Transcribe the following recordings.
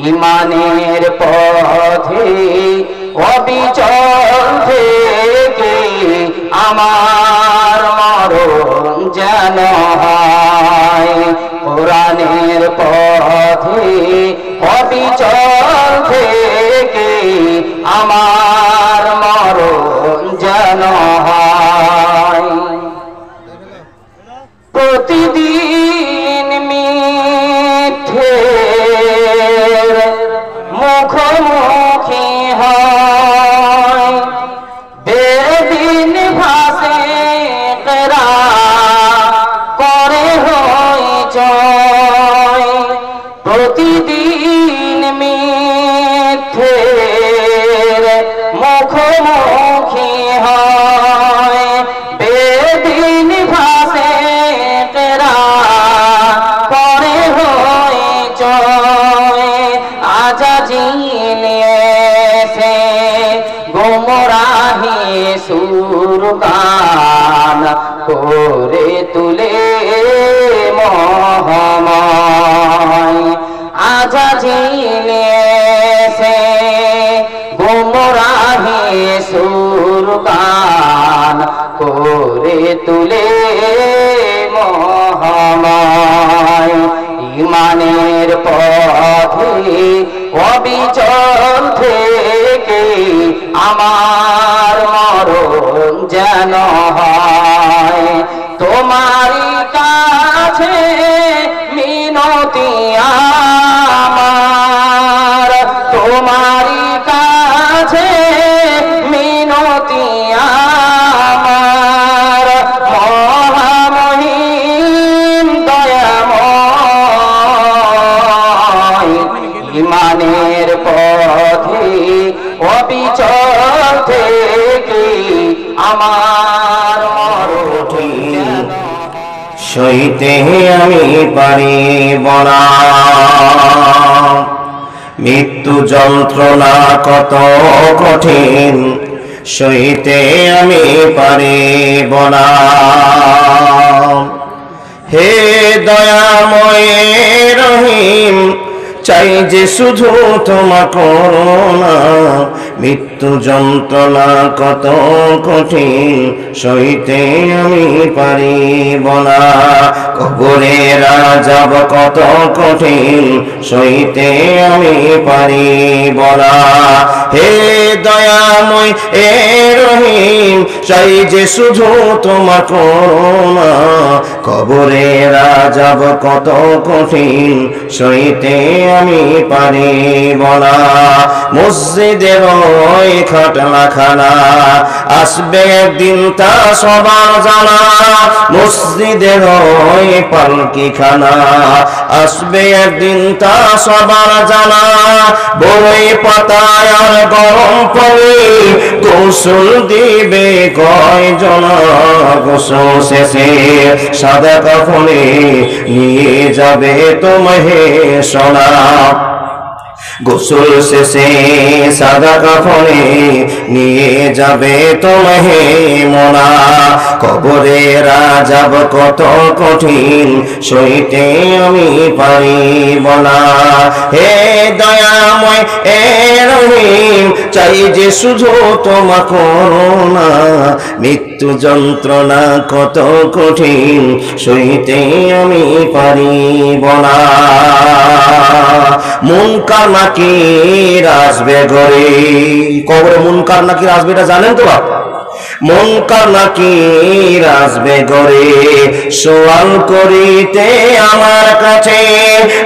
ইমানের পথে অবিচল থেকে আমার মরণ যেন হয়। কোরআনের পথে অবিচল থেকে আমার মরণ যেন হয়। প্রতিদিন মিথ্যের মুখোমুখি হয়, বেদিন ফাসিকরা করে হইচই। প্রতিদিন মিথ্যের মুখোমুখি হয়, বেদিন ফাসিকরা করে হইচই। আজাজিল এসে গুমরাহি সুরগান করে তুলে মহামায়। আজাজিল এসে গুমরাহি সুরগান করে তুলে মহামায়। ইমানের পথে অবিচল থেকে আমার মরণ যেন হয়। তোমারই কাছে মিনতি আমার, তোমারই কাছে মিনতি আমার। মহামহিম দয়াময়, ইমানের পথে অবিচল থেকে আমার মরণ সইতে আমি পারিব না। মৃত্যু যন্ত্রণা কত কঠিন, সইতে আমি পারিব না। হে দয়াময় রহিম, চাই যে শুধু তোমার করুণা। মৃত্যু যন্ত্রণা কত কঠিন, সইতে আমি পারিব না। কবরের আযাব কত কঠিন, সইতে আমি পারিব না। হে দয়াময় এ রহিম, চাই যে শুধু তোমার করুণা। কবরের আযাব কত কঠিন, সইতে আমি পারিব না। মসজিদের ওই খাটলাখানা আসবে একদিন তা সবার জানা। মসজিদের ওই পালকিখানা আসবে একদিন তা সবার জানা। বই পাতায় আর গরম পানি গোসল দিবে কয়জনা। গোসল শেষে সাদা কাফনে নিয়ে যাবে তোমায় সোনা। গোসল শেষে সাদা কাফনে নিয়ে যাবে তোমায় মোনা। কবরের আযাব কত কঠিন, সইতে আমি পারিব না। হে দয়াময় এ রহিম, চাই যে শুধু তোমার করুণা। মৃত্যু যন্ত্রণা কত কঠিন, সইতে আমি পারিব না। মুনকার নাকির আসবে ঘরে। কবরে মুনকার নাকির আসবে, এটা জানেন তো? মুনকার নাকির আসবে ঘরে সওয়াল করিতে আমার কাছে।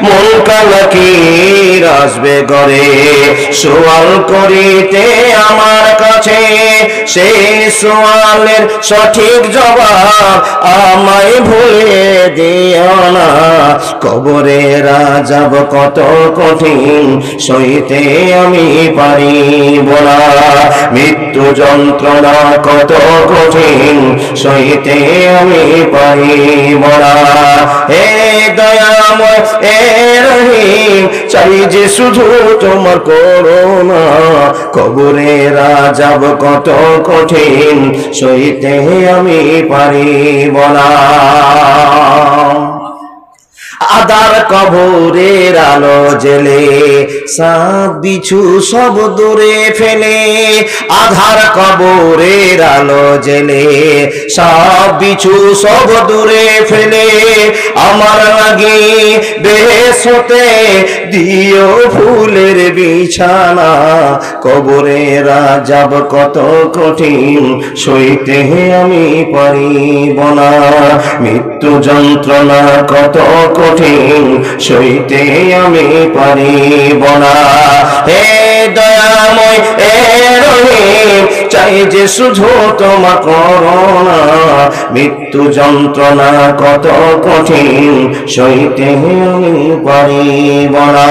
মুনকার নাকির আসবে ঘরে সওয়াল করিতে আমার কাছে। সেই সওয়ালের সঠিক জবাব আমায় ভুলে দিও না। কবরের আযাব কত কঠিন, সইতে আমি পারিব না। মৃত্যু যন্ত্রণা কত কঠিন, সইতে আমি পারিব না। হে দয়াময় হে রহিম, চাই যে শুধু তোমার করুণা। কবরের আযাব কত কঠিন, সইতে আমি পারিব না। আধার কবরের আলো জেলে সাপ বিছু সব দূরে ফেলে, আধার কবরের আলো জেলে সাপ বিছু সব দূরে ফেলে, আমার লাগে বেশ হতে দিও ফুলের বিছানা, কবরের আযাব কত কঠিন সইতে আমি পারিব না, মৃত্যু যন্ত্রণা কত কঠিন সইতে আমি পারিব না। হে দয়াময় হে রহিম, চাই যে শুধু তোমার করুণা, মৃত্যু যন্ত্রণা কত কঠিন সইতে আমি পারিব না,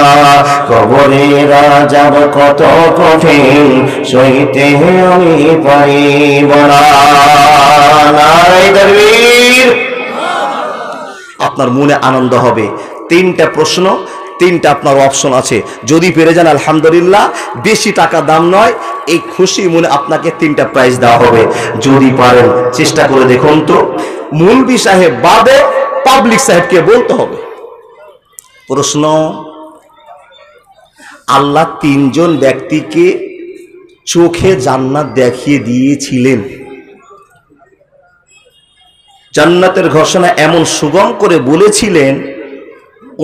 কবরের আযাব কত কঠিন সইতে আমি পারিব না। নারায়ে তাকবীর। আপনার মনে আনন্দ হবে। 3টা প্রশ্ন, 3টা আপনার অপশন আছে, যদি পেরে যান আলহামদুলিল্লাহ, বেশি টাকা দাম নয়, এই খুশি মনে আপনাকে 3টা প্রাইজ দেওয়া হবে। যদি পারেন চেষ্টা করে দেখুন তো। মুলবি সাহেব বাদে পাবলিক সাহেবকে বলতে হবে। প্রশ্ন, আল্লাহ 3 জন ব্যক্তিকে চোখে জান্নাত দেখিয়ে দিয়েছিলেন। জান্নাতের ঘোষণা এমন সুগম করে বলেছিলেন,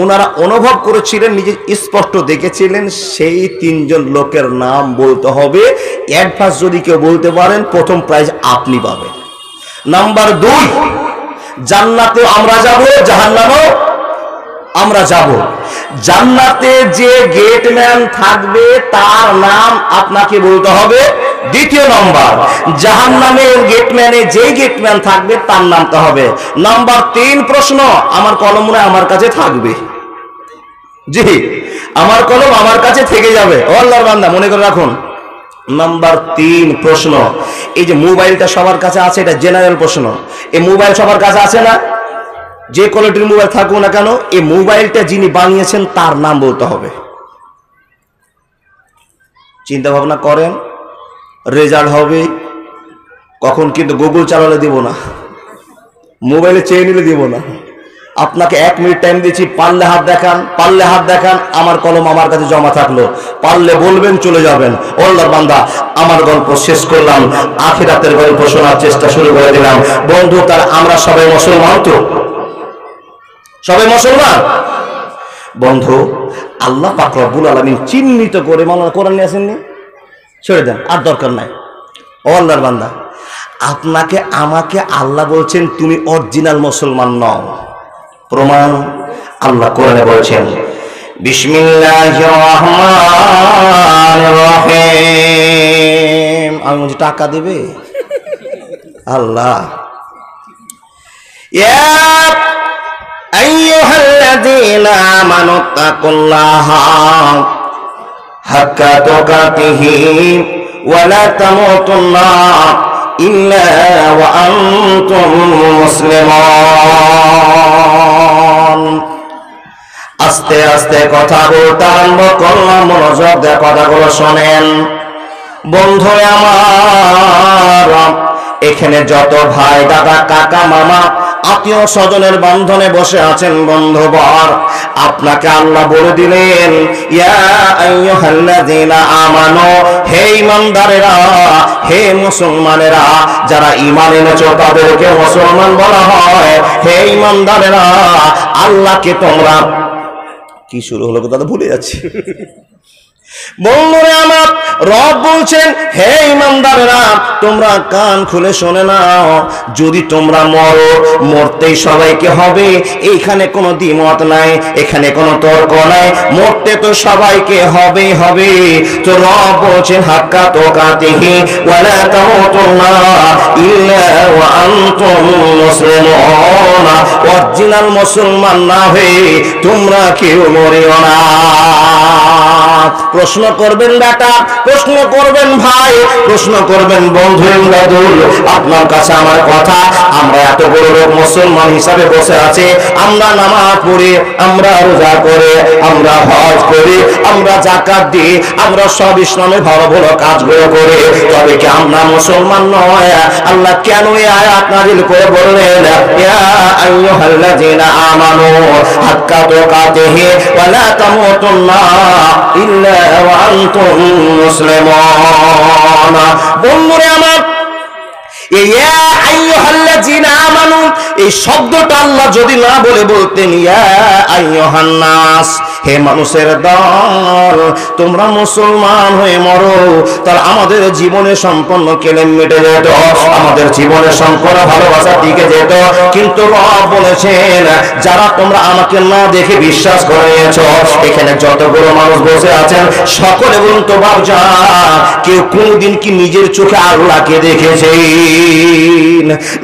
ওনারা অনুভব করেছিলেন, নিজে স্পষ্ট দেখেছিলেন। সেই 3 জন লোকের নাম বলতে হবে। অ্যাডভান্স যদি কেউ বলতে পারেন, প্রথম প্রাইজ আপনি পাবেন। নাম্বার 2, জান্নাতে আমরা যাব, জাহান্নামেও আমরা যাব। জান্নাতে যে গেটম্যান থাকবে তার নাম আপনাকে বলতে হবে। দ্বিতীয় নম্বর, জাহান্নামের গেটম্যানে যে গেটম্যান থাকবে তার নামতে হবে। নাম্বার 3 প্রশ্ন, আমার কলম মনে আমার কাছে থাকবে। জি, আমার কলম আমার কাছে থেকে যাবে। ও আল্লাহর বান্দা, মনে করে রাখুন। নাম্বার 3 প্রশ্ন, এই যে মোবাইলটা সবার কাছে আছে, এটা জেনারেল প্রশ্ন। এই মোবাইল সবার কাছে আছে না? যে কোয়ালিটির মোবাইল থাকুক না কেন, এই মোবাইলটা যিনি বানিয়েছেন তার নাম বলতে হবে। চিন্তা ভাবনা করেন, রেজাল্ট হবে কখন, কিন্তু গুগল চালালে দিব না, মোবাইলে চেয়ে নিলে দিব না। আপনাকে 1 মিনিট টাইম দিচ্ছি, পারলে হাত দেখান, পারলে হাত দেখান। আমার কলম আমার কাছে জমা থাকলো, পারলে বলবেন, চলে যাবেন। ও আল্লাহর বান্দা, আমার গল্প শেষ করলাম, আখিরাতের গল্প শোনার চেষ্টা শুরু করে দিলাম। বন্ধু, তার আমরা সবাই মুসলমান তো? সবাই মুসলমান? বন্ধু, আল্লাহ পাক রব্বুল আলামিন চিহ্নিত করে, মাওলানা কোরআন নিয়ে আসেননি, ছেড়ে দেন, আর দরকার নাই। ও আল্লাহর বান্দা, আপনাকে আমাকে আল্লাহ বলছেন তুমি অরিজিনাল মুসলমান নও। প্রমাণ আল্লাহ কোরআনে বলছেন, বিসমিল্লাহির রহমানির রহিম। আমি বলছি টাকা দেবে আল্লাহ। ইয়া আইয়ুহাল্লাযীনা আমানুত্তাকুল্লাহা হাক্কা তুকাতিহি ওয়া লা তামুতুন্না ইল্লা ওয়া আনতুম মুসলিমুন। আস্তে আস্তে কথা বলতে আরম্ভ করলাম, মনোযোগ দিয়ে কথাগুলো শোনেন। বন্ধু আমার, এখানে যত ভাই, দাদা, কাকা, মামা, আত্মীয় স্বজনের বন্ধনে বসে আছেন বন্ধুবর, আপনাকে আল্লাহ বলে দিলেন, ইয়া আইয়ুহাল্লাযীনা আমানু, হে ঈমানদারেরা, হে মুসলমানেরা, যারা ঈমান এনেছো তাদেরকে মুসলমান বলা হয়। হে ঈমানদারেরা, আল্লাহকে তোমরা, কি শুরু হলো দাদা, ভুলে যাচ্ছি। বন্ধুরা আমার, রব বলছেন, হে ঈমানদারেরা, তোমরা কান খুলে শুনে নাও, যদি তোমরা মরো, মরতেই সবাইকে হবে, এইখানে কোনো দ্বিমত নাই, এখানে কোনো তর্ক নাই, মরতে তো সবাইকে হবে হবে। তো রব বলছেন, হাক্কা তুকাতিহি ওয়া লা তামুতুন্না ইল্লা ওয়া আনতুম মুসলিমুন। অরিজিনাল মুসলমান না হয়ে তোমরা কেউ মরিও না। প্রশ্ন করবেন বেটা, প্রশ্ন করবেন ভাই, প্রশ্ন করবেন বন্ধু ইমদাদুল, আপনার কাছে আমার কথা, আমরা এত বড় লোক মুসলমান হিসাবে বসে আছি, আমরা নামাজ পড়ি, আমরা রোজা করে, আমরা হজ করি, আমরা যাকাত দিই, আমরা সব ইসলামে ভালো ভালো কাজগুলো করি, তবে কি আমরা মুসলমান নয়? আল্লাহ কেন এই আয়াত নাযিল করে বললেন, ইয়া আইয়ুহাল্লাযীনা আমানু হাক্কা তুকাতিহি ওয়া লা তামুতুন্না ইল্লা ওয়া আনতুম মুসলিমুন। বন্ধুরা আমার, ইয়া আইয়ুহাল্লাযীনা আমানু এই শব্দটা আল্লাহ যদি না বলে বলতেন ইয়া আইয়ুহান নাস, হে মানুষের দল তোমরা মুসলমান হয়ে মরো, তার আমাদের জীবনে সম্পন্ন কেলেম মিটে যেত, আমাদের জীবনে সম্পূর্ণ ভালোবাসা টিকে যেত। কিন্তু রব বলেছেন, যারা তোমরা আমাকে না দেখে বিশ্বাস করেছো, এখানে যতগুলো মানুষ বসে আছেন সকলে বলুন তো বাবজা, কেউ কোনদিন কি নিজের চোখে আল্লাহকে দেখেছে?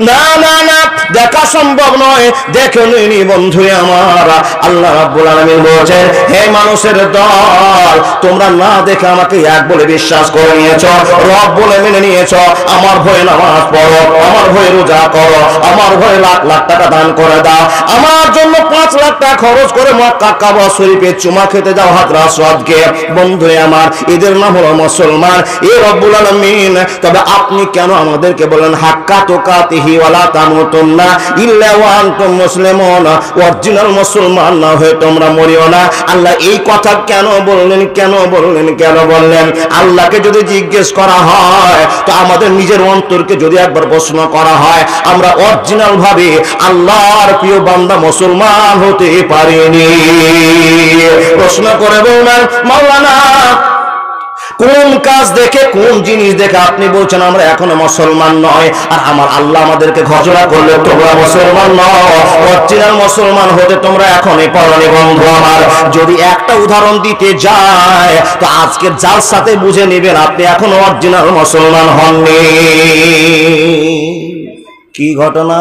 না না না, দেখা সম্ভব নয়। দেখো নি বন্ধু আমার, আল্লাহ রাব্বুল আলামিন বলেছেন, হে মানুষের দল তোমরা না দেখে আমাকে এক বলে বিশ্বাস করে নিয়েছো, রব বলে মেনে নিয়েছো, আমার ভয়ে নামাজ পড়ো, আমার ভয়ে রোজা করো, আমার ভয়ে লাখ লাখ টাকা দান করে দাও, আমার জন্য 5 লাখ টাকা খরচ করে মক্কা কাবা শরীফে চুমা খেতে যাও হাজরা আসওয়াদকে। বন্ধু আমার, এদের নাম হলো মুসলমান, এ রব্বুল আলামিন। তবে আপনি কেন আমাদেরকে বলেন হাক্কা তুকাতিহি ওয়া লা তামুতুন্না ইল্লা ওয়া আনতুম মুসলিমুন? অরিজিনাল মুসলমান না হয়ে তোমরা মরিও না। আল্লাহ এই কথা কেন বললেন, কেন বললেন, কেন বললেন? আল্লাহকে যদি জিজ্ঞেস করা হয়, তো আমাদের নিজের অন্তরকে যদি একবার প্রশ্ন করা হয়, আমরা অরিজিনাল ভাবে আল্লাহর প্রিয় বান্দা মুসলমান হতে পারিনি। প্রশ্ন করে বলবেন, মাওলানা কোন কাজ দেখে, কোন জিনিস দেখে আপনি বলছেন আমরা এখনো মুসলমান নয়? আর আমার আল্লাহ আমাদেরকে ঘোষণা করলে তোমরা মুসলমান নও, অরিজিনাল মুসলমান হতে তোমরা এখনই পারোনি। বন্ধু আমার, যদি একটা উদাহরণ দিতে যায়, তো আজকের যার সাথে বুঝে নেবেন আপনি এখনো অরিজিনাল মুসলমান হননি। কি ঘটনা?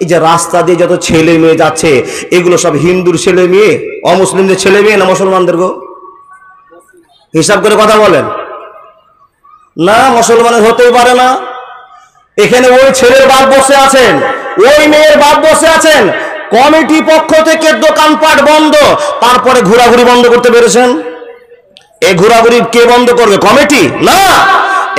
এই যে রাস্তা দিয়ে যত ছেলে মেয়ে যাচ্ছে, এগুলো সব হিন্দুর ছেলে মেয়ে, অমুসলিমদের ছেলে মেয়ে না মুসলমানদের? গো হিসাব করে কথা বলেন না, মুসলমানের হতেই পারে না। এখানে ওই ছেলের বাপ বসে আছেন, ওই মেয়ের বাপ বসে আছেন, কমিটি পক্ষ থেকে দোকানপাট বন্ধ, তারপরে ঘোরাঘুরি বন্ধ করতে পেরেছেন। এই ঘোরাঘুরি কে বন্ধ করবে? কমিটি না,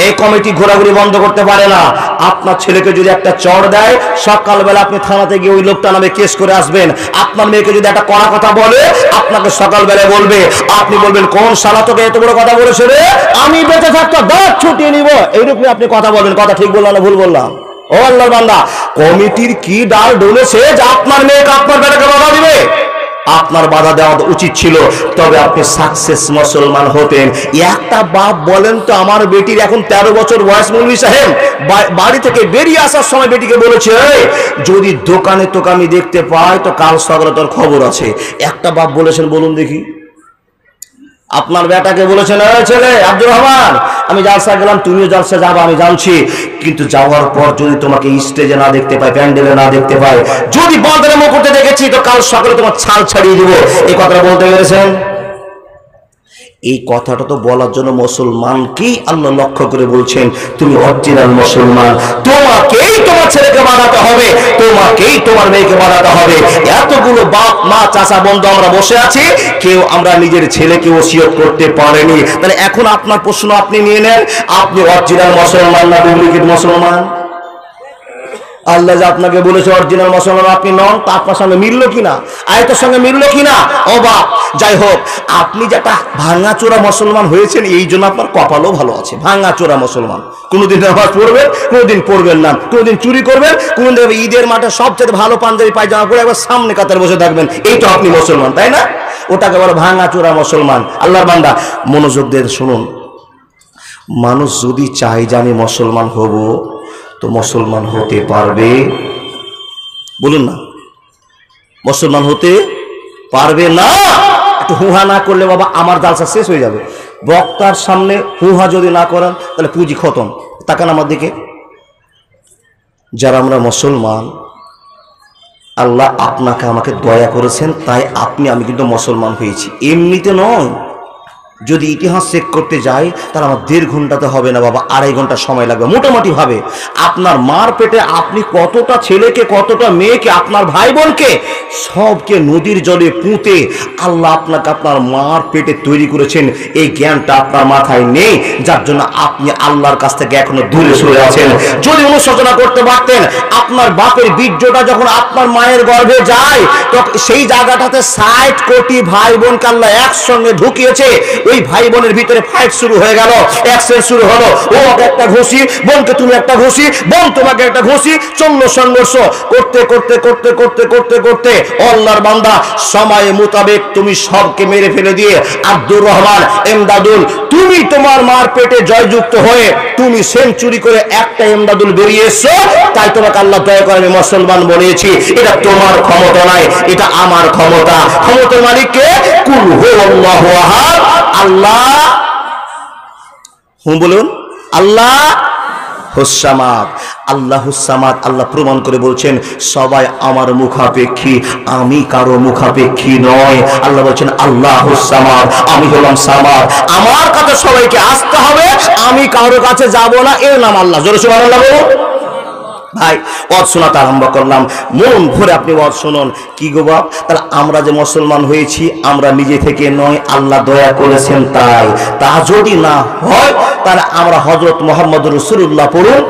এই কমিটি ঘোরাঘুরি বন্ধ করতে পারে না। আপনার ছেলেকে যদি একটা চড় দেয়, সকালবেলা আপনি থানাতে গিয়ে ওই লোকটা নামে কেস করে আসবেন। আপনার মেয়েকে যদি একটা কড়া কথা বলে, আপনাকে সকালবেলায় বলবে, আপনি বলবেন কোন শালা তোকে এত বড় কথা বলেছে রে, আমি বেঁচে থাকতো দাঁত ছুটিয়ে নিব, এইরকম আপনি কথা বলবেন। কথা ঠিক বললাম না ভুল বললাম? ও আল্লাহর বান্দা, কমিটির কি ডাল ডলেছে যে আপনার মেয়েকে আপনার বেটাকে বাধা দিবে? আপনার বাধা দেওয়া উচিত ছিল, তবে আপনি সাকসেস মুসলমান হতেন। একটা বাপ বলেন তো, আমার বেটির এখন 13 বছর বয়স, মৌলভী সাহেব বাড়ি থেকে বেরিয়ে আসার সময় বেটিকে বলেছে, যদি দোকানে তোকে আমি দেখতে পাই তো কাল সকালে তোর খবর আছে। একটা বাপ বলেছেন, বলুন দেখি। আপনার বেটাকে বলেছেন, ছেলে আব্দুর রহমান, আমি জালসা গেলাম, তুমিও জালসা যাবো আমি জানছি, কিন্তু যাওয়ার পর যদি তোমাকে স্টেজে না দেখতে পাই, প্যান্ডেলে না দেখতে পাই, যদি বদনাম করতে দেখেছি, তো কাল সকালে তোমার ছাল ছাড়িয়ে দিব। এই কথাটা বলতে পেরেছেন? এই কথাটা তো বলার জন্য মুসলমানকেই আল্লাহ লক্ষ্য করে বলছেন, তুমি অরিজিনাল মুসলমান, তোমাকেই তোমার ছেলেকে বানাতে হবে, তোমাকেই তোমার মেয়েকে বানাতে হবে। এতগুলো বাপ মা চাচা বন্ধু আমরা বসে আছি, কেউ আমরা নিজের ছেলেকে ওসিয়ত করতে পারেনি। তাহলে এখন আপনার প্রশ্ন আপনি নিয়ে নেন, আপনি অরিজিনাল মুসলমান না ডুপ্লিকেট মুসলমান? আল্লাহ যে আপনাকে বলেছে অরিজিনাল মুসলমান আপনি নন, তা আপনার সঙ্গে মিলল কিনা, আয়াতের সঙ্গে মিলল কিনা? ও বাপ, যাই হোক, আপনি যেটা ভাঙাচোরা মুসলমান হয়েছেন, এই জন্য আপনার কপালও ভালো আছে। ভাঙাচোরা মুসলমান, কোনোদিন নামাজ পড়বেন, কোনোদিন পড়বেন না, কোনোদিন চুরি করবেন, কোনোদিন ঈদের মাঠে সবচেয়ে ভালো পাঞ্জাবি পায়জামা পরে একবার সামনে কাতার বসে থাকবেন, এই তো আপনি মুসলমান, তাই না? ওটাকে বলো ভাঙাচোরা মুসলমান। আল্লাহর বান্দা, মনোযোগ দিয়ে শুনুন। মানুষ যদি চায় যে আমি মুসলমান হব, তো মুসলমান হতে পারবে? বলুন না, মুসলমান হতে পারবে না। একটু হুহা না করলে বাবা আমার জালসা শেষ হয়ে যাবে। বক্তার সামনে হুহা যদি না করেন, তাহলে পুঁজি খতম। তাকান আমার দিকে। যারা আমরা মুসলমান, আল্লাহ আপনাকে আমাকে দয়া করেছেন, তাই আমি কিন্তু মুসলমান হয়েছি, এমনিতে নয়। যদি ইতিহাস চেক করতে যাই তাহলে আমার 1.5 ঘন্টাতে হবে না বাবা, 2.5 ঘন্টা সময় লাগবে মোটামুটি ভাবে। আপনার মার পেটে আপনি কতটা ছেলেকে, কতটা মেয়েকে, আপনার ভাই বোনকে সবকে নদীর জলে পুঁতে আল্লাহ আপনাকে আপনার মার পেটে তৈরি করেছেন, এই জ্ঞানটা আপনার মাথায় নেই, যার জন্য আপনি আল্লাহর কাছ থেকে এখনো দূরে সরে আছেন। যদি অনুশোচনা করতে পারতেন, আপনার বাপের বীর্যটা যখন আপনার মায়ের গর্ভে যায় তখন সেই জায়গাটাতে 60 কোটি ভাই বোনকে আল্লাহ একসঙ্গে ঢুকিয়েছে। ওই ভাই বোনের ভিতরে ফাইট শুরু হয়ে গেল, অ্যাক্সিডেন্ট শুরু হলো, ও একটা ঘুষি, বোনকে তুমি একটা ঘুষি, বোন তোমাকে একটা ঘুষি, চললো সংঘর্ষ করতে করতে করতে করতে করতে করতে আল্লাহর বান্দা সময় মোতাবেক তুমি সবকে মেরে ফেলে দিয়ে আব্দুর রহমান এমদাদুল তুমি তোমার মার পেটে জয়যুক্ত হয়ে তুমি সেঞ্চুরি করে একটা এমদাদুল বেরিয়ে এসছো, তাই তোমাকে আল্লাহ দয়া করে আমি মুসলমান বলেছি। এটা তোমার ক্ষমতা নাই, এটা আমার ক্ষমতা। ক্ষমতার মালিককে কুল হুয়াল্লাহু আহাদ, আল্লাহ বলুন, আল্লাহ হুসামাদ, আল্লাহ হুসামাদ। আল্লাহ প্রমাণ করে বলছেন সবাই আমার মুখাপেক্ষী, আমি কারো মুখাপেক্ষী নয়। আল্লাহ বলছেন আল্লাহ হুসামাদ, আমি হলাম সামাদ, আমার কাছে সবাইকে আসতে হবে, আমি কারো কাছে যাব না, এর নাম আল্লাহ। জোরে সুবহানাল্লাহ বলুন। ভাই ওয়াজ শোনাতে আরম্ভ করলাম, মন ভরে আপনি ওয়াজ শুনুন। কি গো বাপ, তাহলে আমরা যে মুসলমান হয়েছি আমরা নিজে থেকে নয়, আল্লাহ দয়া করেছেন তাই। তা যদি না হয় তাহলে আমরা হযরত মুহাম্মদ রাসূলুল্লাহ পড়ুন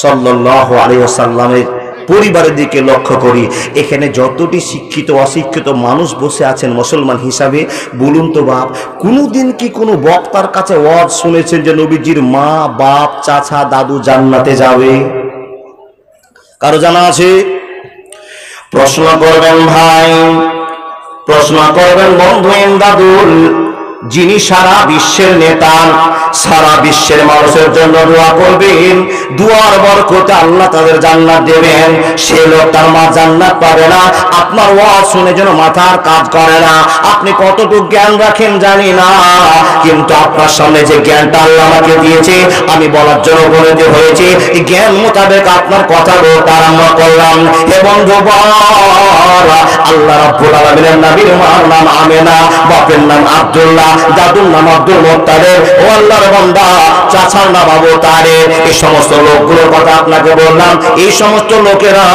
সাল্লাল্লাহু আলাইহি ওয়াসাল্লামের পরিবারের দিকে লক্ষ্য করি। এখানে যতটি শিক্ষিত অশিক্ষিত মানুষ বসে আছেন মুসলমান হিসাবে, বলুন তো বাপ, কোনোদিন কি কোনো বক্তার কাছে ওয়াজ শুনেছেন যে নবীজির মা, বাপ, চাচা, দাদু জান্নাতে যাবে? কারো জানা আছে? প্রশ্ন করবেন ভাই, প্রশ্ন করবেন বন্ধু এমদাদুল, যিনি সারা বিশ্বের নেতা, সারা বিশ্বের মানুষের জন্য দোয়া করবেন, দুয়ার বরকতে আল্লাহ তাদের জান্নাত দেবেন, সে লোক তার মা জান্নাত পাবে না। আপনার ওয়াজ শুনে যেন মাথার কাজ করে না। আপনি কতটুকু জ্ঞান রাখেন জানি না, কিন্তু আপনার সামনে যে জ্ঞানটা আল্লাহ আমাকে দিয়েছে আমি বলার জন্য বলতে হয়েছে, এই জ্ঞান মোতাবেক আপনার কথা বলতে আরম্ভ করলাম। এবং আল্লাহ রাব্বুল আলামিনের নবীর মার নাম আমেনা, বাপের নাম আব্দুল্লাহ, দাদুর নাম আব্দুল মুত্তালিব, ও আল্লাহর বান্দা চাচার নাম আবু তালেব। এই সমস্ত লোকগুলোর কথা আপনাকে বললাম, এই সমস্ত লোকেরা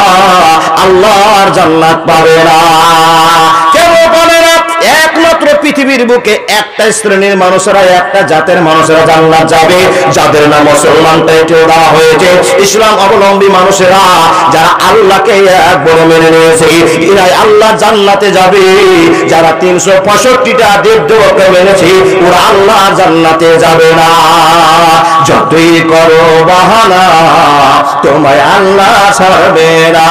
আল্লাহর জান্নাত পাবে না। কেন পাবে না? একমাত্র পৃথিবীর বুকে একটা শ্রেণীর মানুষেরা, একটা জাতের মানুষেরা জান্নাত যাবে, যাদের নাম মুসলমান টাইটেল দেওয়া হয়েছে। ইসলাম অবলম্বী মানুষেরা যারা আল্লাহকে এক বলে মেনে নিয়েছে, এরাই আল্লাহ জান্নাতে যাবে। যারা 365টা দেব দেবতা মেনেছে ওরা আল্লাহ জান্নাতে যাবে না। যতই করো বাহানা তোমায় আল্লাহ ছাড়বে না।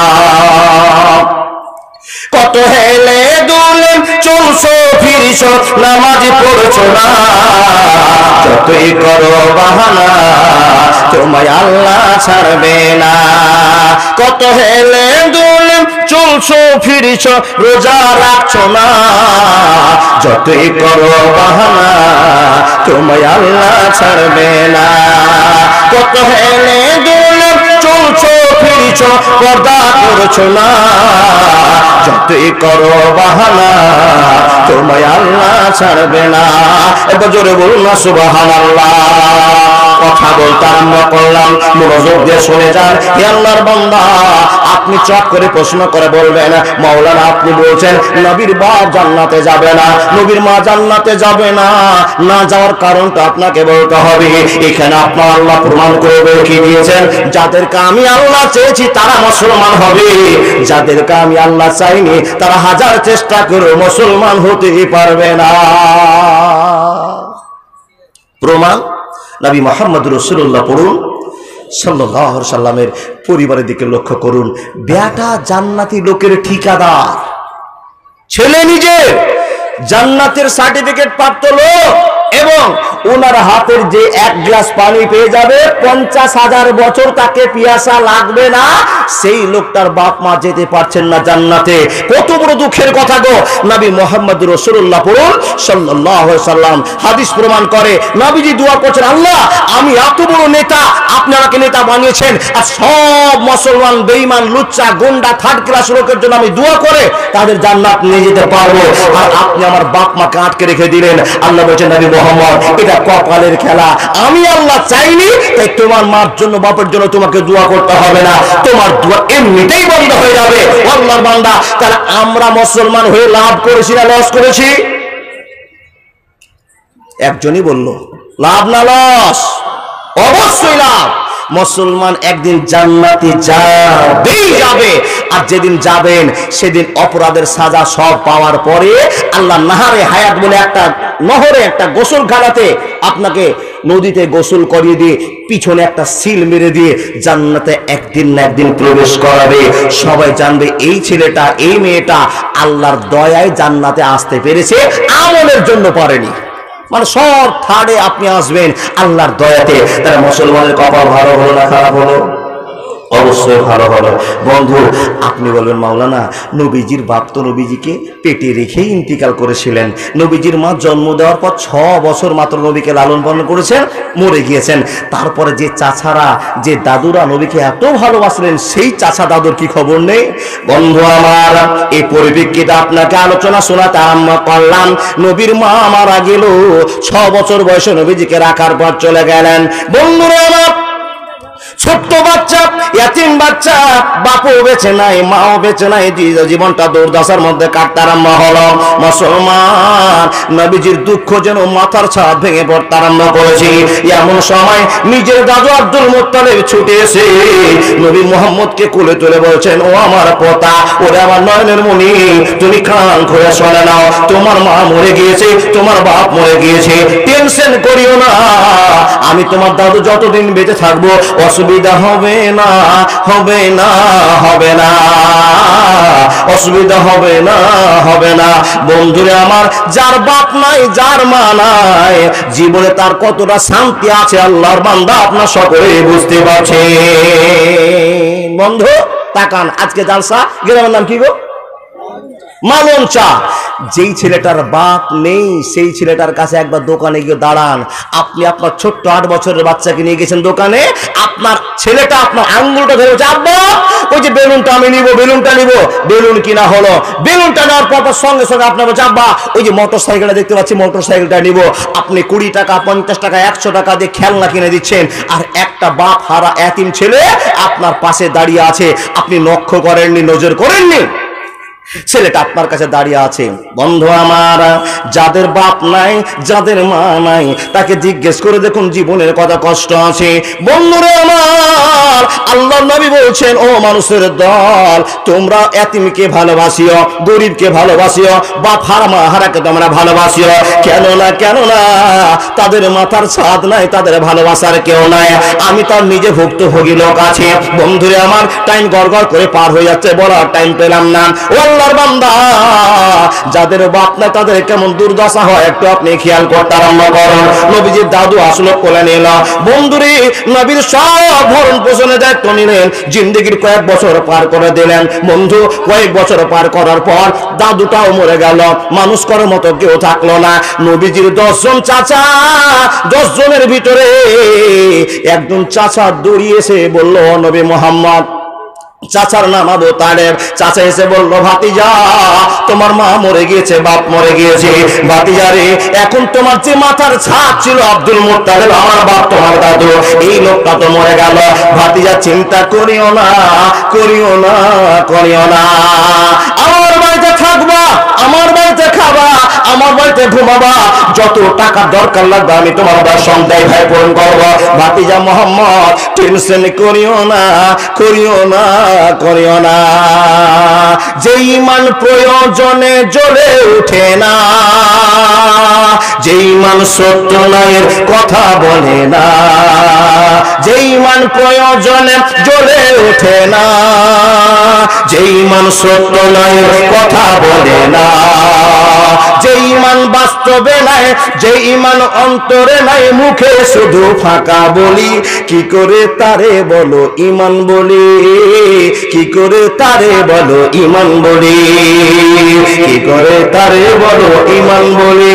কত হেলে দুলে চলছো ফিরছো নামাজ পড়ছো না, যতই করো বাহানা তোমায় আল্লাহ ছাড়বে না। কত হেলে দুলে চলছো ফিরছো রোজা রাখছো না, যতই করো বাহানা তোমায় আল্লাহ ছাড়বে না। কত হেলে দুলে চলছো ফিরছো পর্দা করছো না, যতই করো বাহানা তোমায় আল্লাহ ছাড়বে না। এবার জোরে বলুন না সুবহানাল্লাহ। কথা বলতে আরম্ভ করলাম, মনোযোগ দিয়ে শুনে যান। হে আল্লাহর বান্দা, আপনি চট করে প্রশ্ন করে বলবেন মাওলানা আপনি বলছেন নবীর বাপ জান্নাতে যাবে না, নবীর মা জান্নাতে যাবে না, না যাওয়ার কারণটা আপনাকে বলতে হবে। এখানে আপনার আল্লাহ প্রমাণ করে দেখিয়ে দিয়েছেন, যাদেরকে আমি আল্লাহ চেয়েছি তারা মুসলমান হবে, যাদেরকে আমি আল্লাহ চাইনি তারা হাজার চেষ্টা করে মুসলমান হতে পারবে না। প্রমাণ নবী মুহাম্মদ রাসূলুল্লাহ পড়ুন সাল্লাল্লাহু আলাইহি সাল্লামের পরিবারের দিকে লক্ষ্য করুন। বেটা জান্নাতি লোকের ঠিকাদার, ছেলে নিজে জান্নাতের সার্টিফিকেট প্রাপ্ত লোক, এবং ওনার হাতের যে এক গ্লাস পানি পেয়ে যাবে 50,000 বছর তাকে পিয়াসা লাগবে না। সেই লোকটার বাপ মা যেতে পারছেন না জান্নাতে। কত বড় দুঃখের কথা গো। নবী মুহাম্মদ রাসূলুল্লাহ পড়ুন সাল্লাল্লাহু আলাইহি সাল্লাম, হাদিস প্রমাণ করে নবীজি দোয়া করছেন, আল্লাহ আমি এত বড় নেতা, আপনি আমাকে নেতা বানিয়েছেন, আর সব মুসলমান বেঈমান লুচ্চা গুন্ডা থার্ড ক্লাস লোকের জন্য আমি দোয়া করে তাদের জান্নাত নিয়ে যেতে পারবো, আর আপনি আমার বাপ মাকে আটকে রেখে দিলেন। আল্লাহ বলেছেন নবী মুহাম্মদ এটা কপালের খেলা, আমি আল্লাহ চাইনি তাই তোমার মার জন্য বাপের জন্য তোমাকে দোয়া করতে হবে না, তোমার দোয়া এমনিতেই বন্ধ হয়ে যাবে। আল্লাহর বান্দা, তাহলে আমরা মুসলমান হয়ে লাভ করেছি না লস করেছি? একজনই বলল লাভ না লস? অবশ্যই লাভ। মুসলমান একদিন জান্নাতে যাবেই যাবে, আর যেদিন যাবেন সেদিন অপরাধের সাজা সব পাওয়ার পরে আল্লাহ নাহারে হায়াত বলে একটা নহরে একটা গোসলখানাতে আপনাকে নদীতে গোসল করিয়ে দিয়ে পিছনে একটা সিল মেরে দিয়ে জান্নাতে একদিন না একদিন প্রবেশ করাবে। সবাই জানবে এই ছেলেটা এই মেয়েটা আল্লাহর দয়ায় জান্নাতে আসতে পেরেছে, আমলের জন্য পারেনি। মানে সব থার্ডে আপনি আসবেন আল্লাহর দয়াতে। তারা মুসলমানের কপাল ভালো হলো না খারাপ হলো? অবশ্যই ভালো হলো। বন্ধু আপনি বলবেন মাওলানা নবীজির বাপ তো নবীজিকে পেটে রেখেই ইন্তিকাল করেছিলেন, নবীজির মা জন্ম দেওয়ার পর 6 বছর মাত্র নবীকে লালন পালন করেছেন, মরে গিয়েছেন। তারপরে যে চাচারা যে দাদুরা নবীকে এত ভালোবাসলেন সেই চাচা দাদুর কি খবর নেই? বন্ধু আমার এই পরিপ্রেক্ষিতে আপনাকে আলোচনা শোনাতে আরম্ভ করলাম। নবীর মা মারা গেল, 6 বছর বয়সে নবীজিকে রাখার পর চলে গেলেন। বন্ধুরা আমার ছোট্ট বাচ্চা, ইয়াতিম বাচ্চা, বাপও বেঁচে নাই মাও বেঁচে নাই, জীবনটা দুর্দশার মধ্যে কাটতে আরম্ভ হলো। মুসলমান নবীজির দুঃখ যেন মাথার ছাদ ভেঙে পড়তে আরম্ভ করেছে। এমন সময় নিজের দাদু আব্দুল মুত্তালিব ছুটে এসে নবী মুহাম্মদকে কোলে তুলে বলছেন, ও আমার পোতা, ওরে আমার নয়নের মণি, তুমি কান খুলে শুনে নাও, তোমার মা মরে গিয়েছে, তোমার বাপ মরে গিয়েছে, টেনশন করিও না, আমি তোমার দাদু যতদিন বেঁচে থাকবো অসুবিধা হবে না, হবে না, হবে না, অসুবিধা হবে না, হবে না। বন্ধুরে আমার, যার বাপ নাই যার মা নাই জীবনে তার কতটা শান্তি আছে আল্লাহর বান্দা আপনার সকলে বুঝতে পারছে। বন্ধু তাকান, আজকে জালসা গ্রামের নাম কি গো? মালন চা। যেই ছেলেটার বাপ নেই সেই ছেলেটার কাছে একবার দোকানে গিয়ে দাঁড়ান। আপনি আপনার ছোট্ট 8 বছরের বাচ্চাকে নিয়ে গেছেন দোকানে, আপনার ছেলেটা আপনার আঙ্গুলটা ধরে বলছে, আব্বা ওই যে বেলুনটা আমি নিব, বেলুনটা নিব। বেলুন কিনা হলো, বেলুনটা নেওয়ার পর সঙ্গে সঙ্গে আপনার বলছে, আব্বা ওই যে মোটর সাইকেলটা দেখতে পাচ্ছি, মোটর সাইকেলটা নিব। আপনি 20 টাকা 50 টাকা 100 টাকা দিয়ে খেলনা কিনে দিচ্ছেন, আর একটা বাপ হারা এতিম ছেলে আপনার পাশে দাঁড়িয়ে আছে, আপনি লক্ষ্য করেননি, নজর করেননি, ছেলেটা আপনার কাছে দাঁড়িয়ে আছে। বন্ধু আমার, যাদের বাপ নাই যাদের মা নাই তাকে জিজ্ঞেস করে দেখুন জীবনের কত কষ্ট আছে। বন্ধুরে আমার, আল্লাহর নবী বলছেন, ও মানুষের দল, তোমরা এতিমকে ভালোবাসিও, গরিবকে ভালোবাসিও, বাপ হারা মা হারাকে তোমরা ভালোবাসিও। কেন না তাদের মাথার ছাদ নাই, তাদের ভালোবাসার কেউ নাই। আমি তার নিজে ভুক্তভোগী লোক আছে। বন্ধুরে আমার, টাইম গড়গড় করে পার হয়ে যাচ্ছে, বলার টাইম পেলাম না। আল্লাহর বান্দা, যাদের বাপ নাই তাদের কেমন দুর্দশা হয় একটু আপনি খেয়াল করতে আরম্ভ করুন। নবীজির দাদু আসলো কোলে নিল। বন্ধুরে নবীর সব ভরণ পোষণের দায়িত্ব নিলেন, জিন্দেগির কয়েক বছর পার করে দিলেন। বন্ধু কয়েক বছর পার করার পর দাদুটাও মরে গেল, মানুষ করার মতো কেউ থাকলো না। নবীজির 10 জন চাচা, 10 জনের ভিতরে একজন চাচা দৌড়িয়ে এসে বলল, নবী মুহাম্মদ, চাচার নাম আবু তালেব। চাচা এসে বলল, ভাতিজা তোমার মা মরে গিয়েছে, বাপ মরে গিয়েছে, ভাতিজা রে এখন তোমার যে মাথার ছাদ ছিল আব্দুল মুত্তালিব আমার বাপ তোমার দাদু, এই লোকটা তো মরে গেল। ভাতিজা চিন্তা করিও না, করিও না, করিও না, আমার বাড়িতে থাকবা, আমার বাড়িতে খাবা, আমার বাড়িতে ঘুমাবা, যত টাকা দরকার লাগবে আমি তোমার সন্তান ভাই পূরণ করবো। ভাতিজা মোহাম্মদ টেনশন করিও না, করিও না, করিও না। যে ঈমান প্রয়োজনে জ্বলে ওঠে না, যে ঈমান সত্য নয়ের কথা বলে না, যে ঈমান প্রয়োজনে জ্বলে ওঠে না, যে ঈমান সত্য নয়ের কথা বলে না, যে ঈমান বাস্তবে নাই, যে ঈমান অন্তরে নাই, মুখে শুধু ফাঁকা বলি, কি করে তারে বলো ঈমান বলি, কি করে তারে বলো ঈমান বলি, কি করে তারে বলো ঈমান বলি,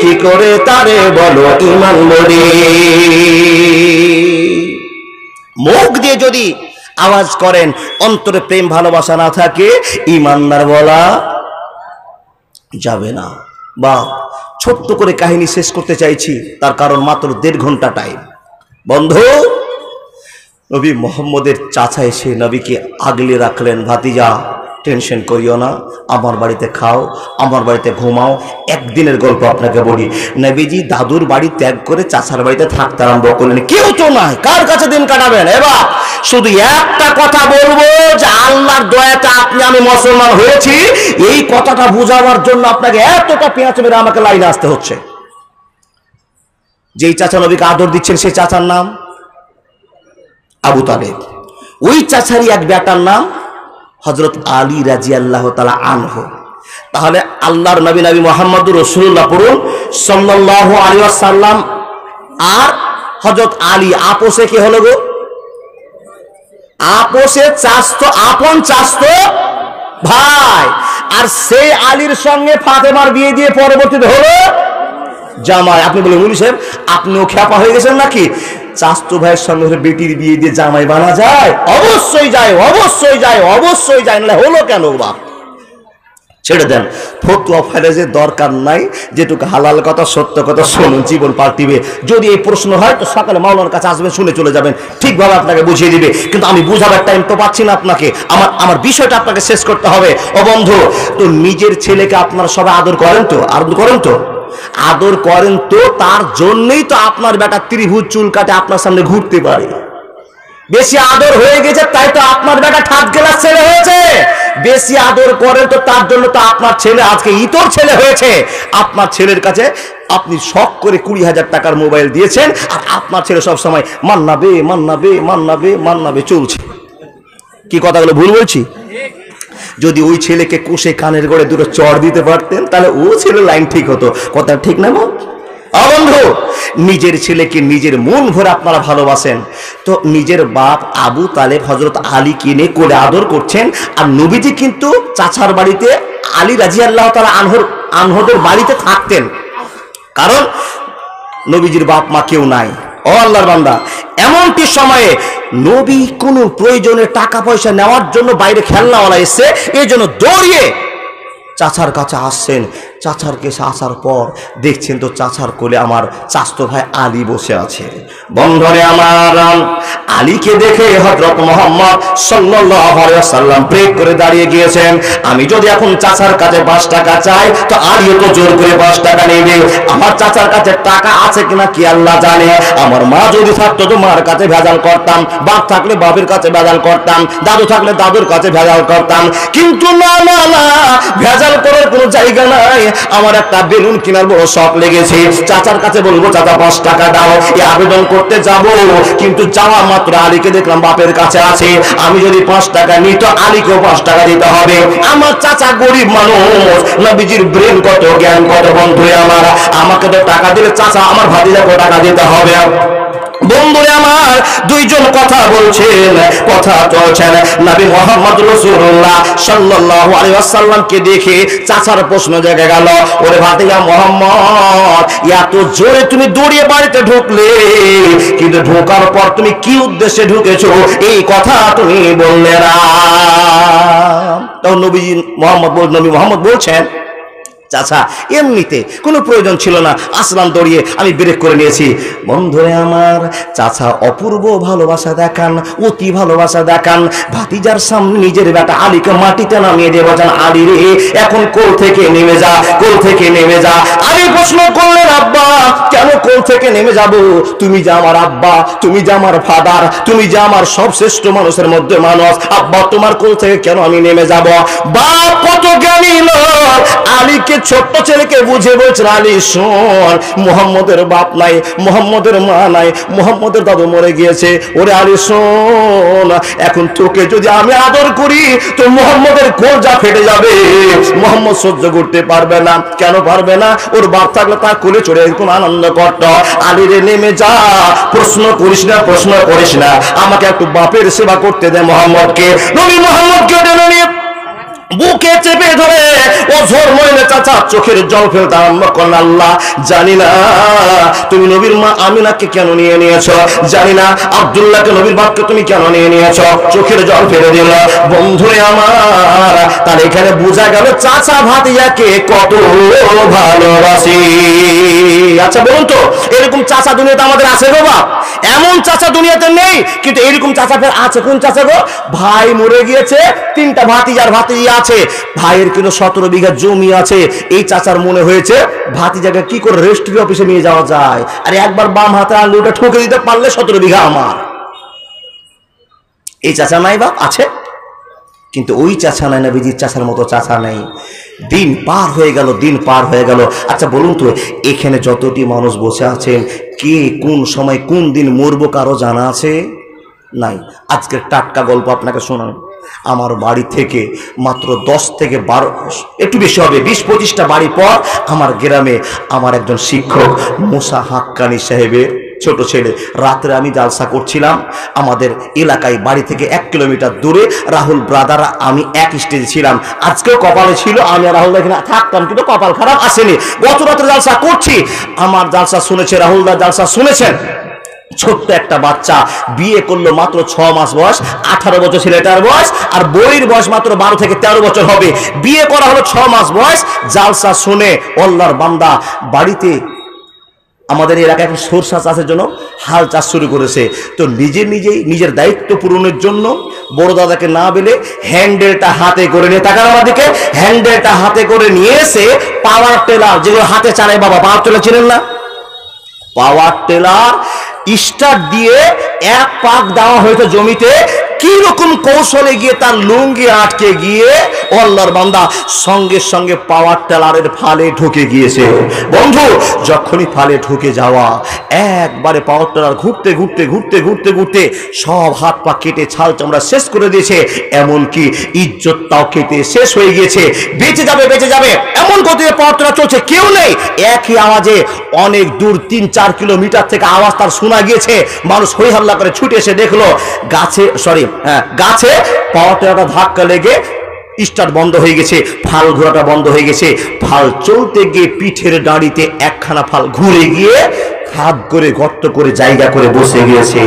কি করে তারে বলো ঈমান বলি। মুখ দিয়ে যদি আওয়াজ করেন, অন্তরে প্রেম ভালোবাসা না থাকে, ঈমানদার বলা যাবে না। বা ছোট্ট করে কাহিনী শেষ করতে চাইছি, তার কারণ মাত্র 1.5 ঘন্টা টাইম। বন্ধু, নবী মোহাম্মদের চাচা এসে নবীকে আগলে রাখলেন, ভাতিজা টেনশন করিও না, আমার বাড়িতে খাও, আমার বাড়িতে ঘুমাও। একদিনের গল্প আপনাকে বলি, নবীজি দাদুর বাড়ি ত্যাগ করে চাচার বাড়িতে থাকতে আরম্ভ করলেন। কেউ তো নাই, কার কাছে দিন কাটাবেন? এবার শুধু একটা কথা বলবো যে আল্লাহর দয়াতে আপনি আমি মুসলমান হয়েছি, এই কথাটা বোঝাবার জন্য আপনাকে এতটা পেঁয়াজ মেরে আমাকে লাইনে আসতে হচ্ছে। যেই চাচা নবীকে আদর দিচ্ছেন সেই চাচার নাম আবু তালেব। ওই চাচারই এক বেটার নাম হযরত আলী রাদিয়াল্লাহু তাআলা আনহু। তাহলে আল্লাহর নবী নবী মুহাম্মদুর রাসূলুল্লাহ পড়ুন সাল্লাল্লাহু আলাইহি ওয়াসাল্লাম আর হযরত আলী আপোষে কি হলো গো? আপোষে চাচতো, আপন চাচতো ভাই। আর সেই আলীর সঙ্গে ফাতেমার বিয়ে দিয়ে পরবর্তীতে হলো জামাই। আপনি বলেন মুলি সাহেব আপনিও খ্যাপা হয়ে গেছেন নাকি? চাচতো ভাইয়ের সঙ্গে বেটির বিয়ে দিয়ে জামাই বানা যায়? অবশ্যই যায়, অবশ্যই যায়, অবশ্যই যায়, না হলো কেন বাপ? ছেড়ে দেন, ফতোয়া ফাইলের দরকার নাই, যেটুকু হালাল কথা সত্য কথা শুনুন, জীবন পাল্টিবে। যদি এই প্রশ্ন হয় তো সকালে মাওলানার কাছে আসবেন, শুনে চলে যাবেন, ঠিকভাবে আপনাকে বুঝিয়ে দিবে। কিন্তু আমি বুঝাবার টাইম তো পাচ্ছি না আপনাকে, আমার বিষয়টা আপনাকে শেষ করতে হবে। ও বন্ধু, তো নিজের ছেলেকে আপনারা সবাই আদর করেন তো? আদর করেন তো? আদর করেন তো, তার জন্যই তো আপনার বেটা ত্রিভুজ চুল কাটে আপনার সামনে ঘুরতে পারে। বেশি আদর হয়ে গেছে তাই তো আপনার বেটা ঠাট গেলার ছেলে হয়েছে। বেশি আদর করেন তো তার জন্য তো আপনার ছেলে আজকে ইতর ছেলে হয়েছে। আপনার ছেলের কাছে আপনি শখ করে 20,000 টাকার মোবাইল দিয়েছেন, আর আপনার ছেলে সব সময় মান্নাবে মান্নাবে মান্নাবে মান্নাবে চলছে। কি কথাগুলো ভুল বলছি? যদি ওই ছেলেকে কষে কানের গড়ে দুটো চড় দিতে পারতেন তাহলে ও ছেলে লাইন ঠিক হতো। কথা ঠিক না বল? বন্ধু, নিজের ছেলেকে নিজের মন ভরে আপনারা ভালোবাসেন, তো নিজের বাপ আবু তালেব হযরত আলী কিনে কোলে আদর করছেন, আর নবীজি কিন্তু চাচার বাড়িতে আলী রাদিয়াল্লাহু তাআলা আনহুদের বাড়িতে থাকতেন, কারণ নবীজির বাপ মা কেউ নাই। ও আল্লাহর বান্দা, এমনটি সময়ে নবী কোনো প্রয়োজনে টাকা পয়সা নেওয়ার জন্য বাইরে খেলনাওয়ালা এসে এই জন্য দৌড়িয়ে চাচার কাছে আসছেন। চাচার কাছে আসার পর দেখছেন তো চাচার কোলে আমার চাচতো ভাই আলী বসে আছে। বন্ধনে আমার আলীকে দেখে হযরত মুহাম্মদ সাল্লাল্লাহু আলাইহি ওয়াসাল্লাম ব্রেক করে দাঁড়িয়ে গিয়েছেন। আমি যদি এখন চাচার কাছে 5 টাকা চাই তো আলীও তো জোর করে 5 টাকা নেবে। আমার চাচার কাছে টাকা আছে কিনা কি আল্লাহ জানে। আমার মা যদি থাকতো তো মার কাছে ভেজাল করতাম, বাপ থাকলে বাপের কাছে ভেজাল করতাম, দাদু থাকলে দাদুর কাছে ভেজাল করতাম। কিন্তু না না না, ভেজাল করার কোনো জায়গা নাই। আমার একটা বেলুন কেনার বড় শখ লেগেছে, চাচার কাছে বলবো চাচা 5 টাকা দাও, এই আবেদন করতে যাব, কিন্তু যাওয়া মাত্র আলীকে দেখলাম বাপের কাছে আছে। আমি যদি 5 টাকা নিই তো আলীকেও 5 টাকা দিতে হবে। আমার চাচা গরিব মানুষ, নবীজির ব্রেন কত, জ্ঞান কত। বন্ধু আমার, আমাকে তো টাকা দিলে চাচা আমার ভাতিজাকে টাকা দিতে হবে। বন্ধুরা আমার, দুইজন কথা বলছেন, কথা চলছেন। নবী মুহাম্মদ রাসূলুল্লাহ সাল্লাল্লাহু আলাইহি ওয়াসাল্লামকে দেখে চাচার প্রশ্ন জেগে গেল, ওরে ভাতিজা মুহাম্মদ, এত জোরে তুমি দৌড়িয়ে বাড়িতে ঢুকলে, কিন্তু ঢোকার পর তুমি কি উদ্দেশ্যে ঢুকেছো এই কথা তুমি বললে না। তখন নবী মুহাম্মদ বলছেন, চাচা এমনিতে কোনো প্রয়োজন ছিল না, আসলাম দৌড়িয়ে, আমি ব্রেক করে নিয়েছি। বন্ধুরে আমার, চাচা অপূর্ব ভালোবাসা দেখান, অতি ভালোবাসা দেখান। ভাতিজার সামনে নিজের বেটা আলীকে মাটিতে নামিয়ে দিয়ে বলেন, আলী রে এখন কোল থেকে নেমে যা, কোল থেকে নেমে যা। আলী প্রশ্ন করলেন, আব্বা কেন কোল থেকে নেমে যাব, তুমি যে আমার আব্বা, তুমি যে আমার ফাদার, তুমি যে আমার সবশ্রেষ্ঠ মানুষের মধ্যে মানুষ, আব্বা তোমার কোল থেকে কেন আমি নেমে যাব? বাপ কত জ্ঞানী লোক, আলীকে ছোট্ট ছেলেকে বুঝে বলছেন, আলী শোন, মুহাম্মদের বাপ নাই, মুহাম্মদের মা নাই, মুহাম্মদের দাদু মরে গিয়েছে। ওরে আলী শোন, এখন তোকে যদি আমি আদর করি তো মুহাম্মদের কলজা ফেটে যাবে, মুহাম্মদ সহ্য করতে পারবে না। কেন পারবে না? ওর বাপ থাকলে তার কোলে চড়ে এরকম আনন্দ করত। আলী রে নেমে যা, প্রশ্ন করিস না, প্রশ্ন করিস না, আমাকে একটু বাপের সেবা করতে দে মুহাম্মদকে। নবী মুহাম্মদকে নিয়ে বুকে চেপে ধরে ও ঝোর মহিলা চাচা চোখের জল ফেলতে আরম্ভ করেন, আল্লাহ জানি না তুমি নবীর মা আমিনাকে কেন নিয়ে নিয়েছো, জানি না আব্দুল্লাহকে নবীর বাপকে তুমি কেন নিয়ে নিয়েছো, চোখের জল ফেলে দিল। বন্ধুরে আমার, তার এখানে বোঝা গেল চাচা ভাতিজাকে কত ভালোবাসি। আচ্ছা বলুন তো, এরকম চাচা দুনিয়াতে আমাদের আছে গো বাপ? এমন চাচা দুনিয়াতে নেই, কিন্তু এরকম চাচা ফের আছে। কোন চাচা গো? ভাই মরে গিয়েছে, তিনটা ভাতিজার ভাতিজি আছে, ভাইয়ের কিন্তু 17 বিঘা জমি আছে। এই চাচার মনে হয়েছে ভাতিজাকে কি করে রেজিস্ট্রি অফিসে নিয়ে যাওয়া যায়, আর একবার বাম হাতে আঙুলটা ঠুকে দিতে পারলে 17 বিঘা আমার। এই চাচা নাই বাপ? আছে, কিন্তু ওই চাচা নাই, নবীজির চাচার মতো চাচা নেই। দিন পার হয়ে গেল, দিন পার হয়ে গেল। আচ্ছা বলুন তো, এখানে যতটি মানুষ বসে আছেন, কে কোন সময় কোন দিন মরবো কারো জানা আছে? নাই। আজকের টাটকা গল্প আপনাকে শোনান। আমার বাড়ি থেকে মাত্র 10 থেকে 12, একটু বেশি হবে, 20-25টা বাড়ি পর আমার গ্রামে আমার একজন শিক্ষক মুসা হাক্কানি সাহেবের ছোট ছেলে, রাত্রে আমি জালসা করছিলাম আমাদের এলাকায়, বাড়ি থেকে 1 কিলোমিটার দূরে। রাহুল ব্রাদার আমি এক স্টেজে ছিলাম। আজকেও কপালে ছিল আমি আর রাহুল এখানে থাকতাম, কিন্তু কপাল খারাপ আসেনি। গত রাত্রে জালসা করছি, আমার জালসা শুনেছে, রাহুলদা জালসা শুনেছেন। ছোট্ট একটা বাচ্চা বিয়ে করলো, মাত্র 6 মাস বয়স, 18 বছর ছেলেটার বয়স, আর বইয়ের বয়স মাত্র 12 থেকে 13 বছর হবে। বিয়ে করা হলো 6 মাস বয়স। জালসা শুনে আল্লাহর বান্দা বাড়িতে আমাদের এলাকায় এখন সরষা চাষের জন্য হাল চাষ শুরু করেছে। তো নিজের দায়িত্ব পূরণের জন্য বড় দাদাকে না বলে হ্যান্ডেলটা হাতে করে নিয়ে, টাকার আমাদেরকে হ্যান্ডেলটা হাতে করে নিয়ে এসে পাওয়ার টেলার, যেগুলো হাতে চালায় বাবা, পাওয়ার টেলার চিনেন না? পাওয়ার টেলার স্টার্ট দিয়ে 1 পাক দেওয়া হয়েছে জমিতে। কি রকম কৌশলে গিয়ে তার লুঙ্গি আটকে গিয়ে আল্লাহর বান্দা সঙ্গে সঙ্গে পাওয়ার টেলারের ফালে ঢুকে গিয়েছে। বন্ধু, যখনই ফালে ঢুকে যাওয়া, একবারে পাওয়ার টেলার ঘুরতে ঘুরতে ঘুরতে ঘুরতে ঘুরতে সব হাত পা কেটে ছাল চামড়া শেষ করে দিয়েছে, এমনকি ইজ্জতটাও কেটে শেষ হয়ে গিয়েছে। বেঁচে যাবে বেঁচে যাবে এমন গতিতে পাওয়ার টেলার চলছে, কেউ নেই। একই আওয়াজে অনেক দূর 3-4 কিলোমিটার থেকে আওয়াজ তার শোনা গিয়েছে। মানুষ হই হাল্লা করে ছুটে এসে দেখলো গাছে পাওয়ার টেলারটা ধাক্কা লেগে স্টার্ট বন্ধ হয়ে গেছে, ফাল ঘোরাটা বন্ধ হয়ে গেছে। ফাল চলতে গিয়ে পিঠের দাঁড়িতে একখানা ফাল ঘুরে গিয়ে হাত করে গর্ত করে জায়গা করে বসে গিয়েছে।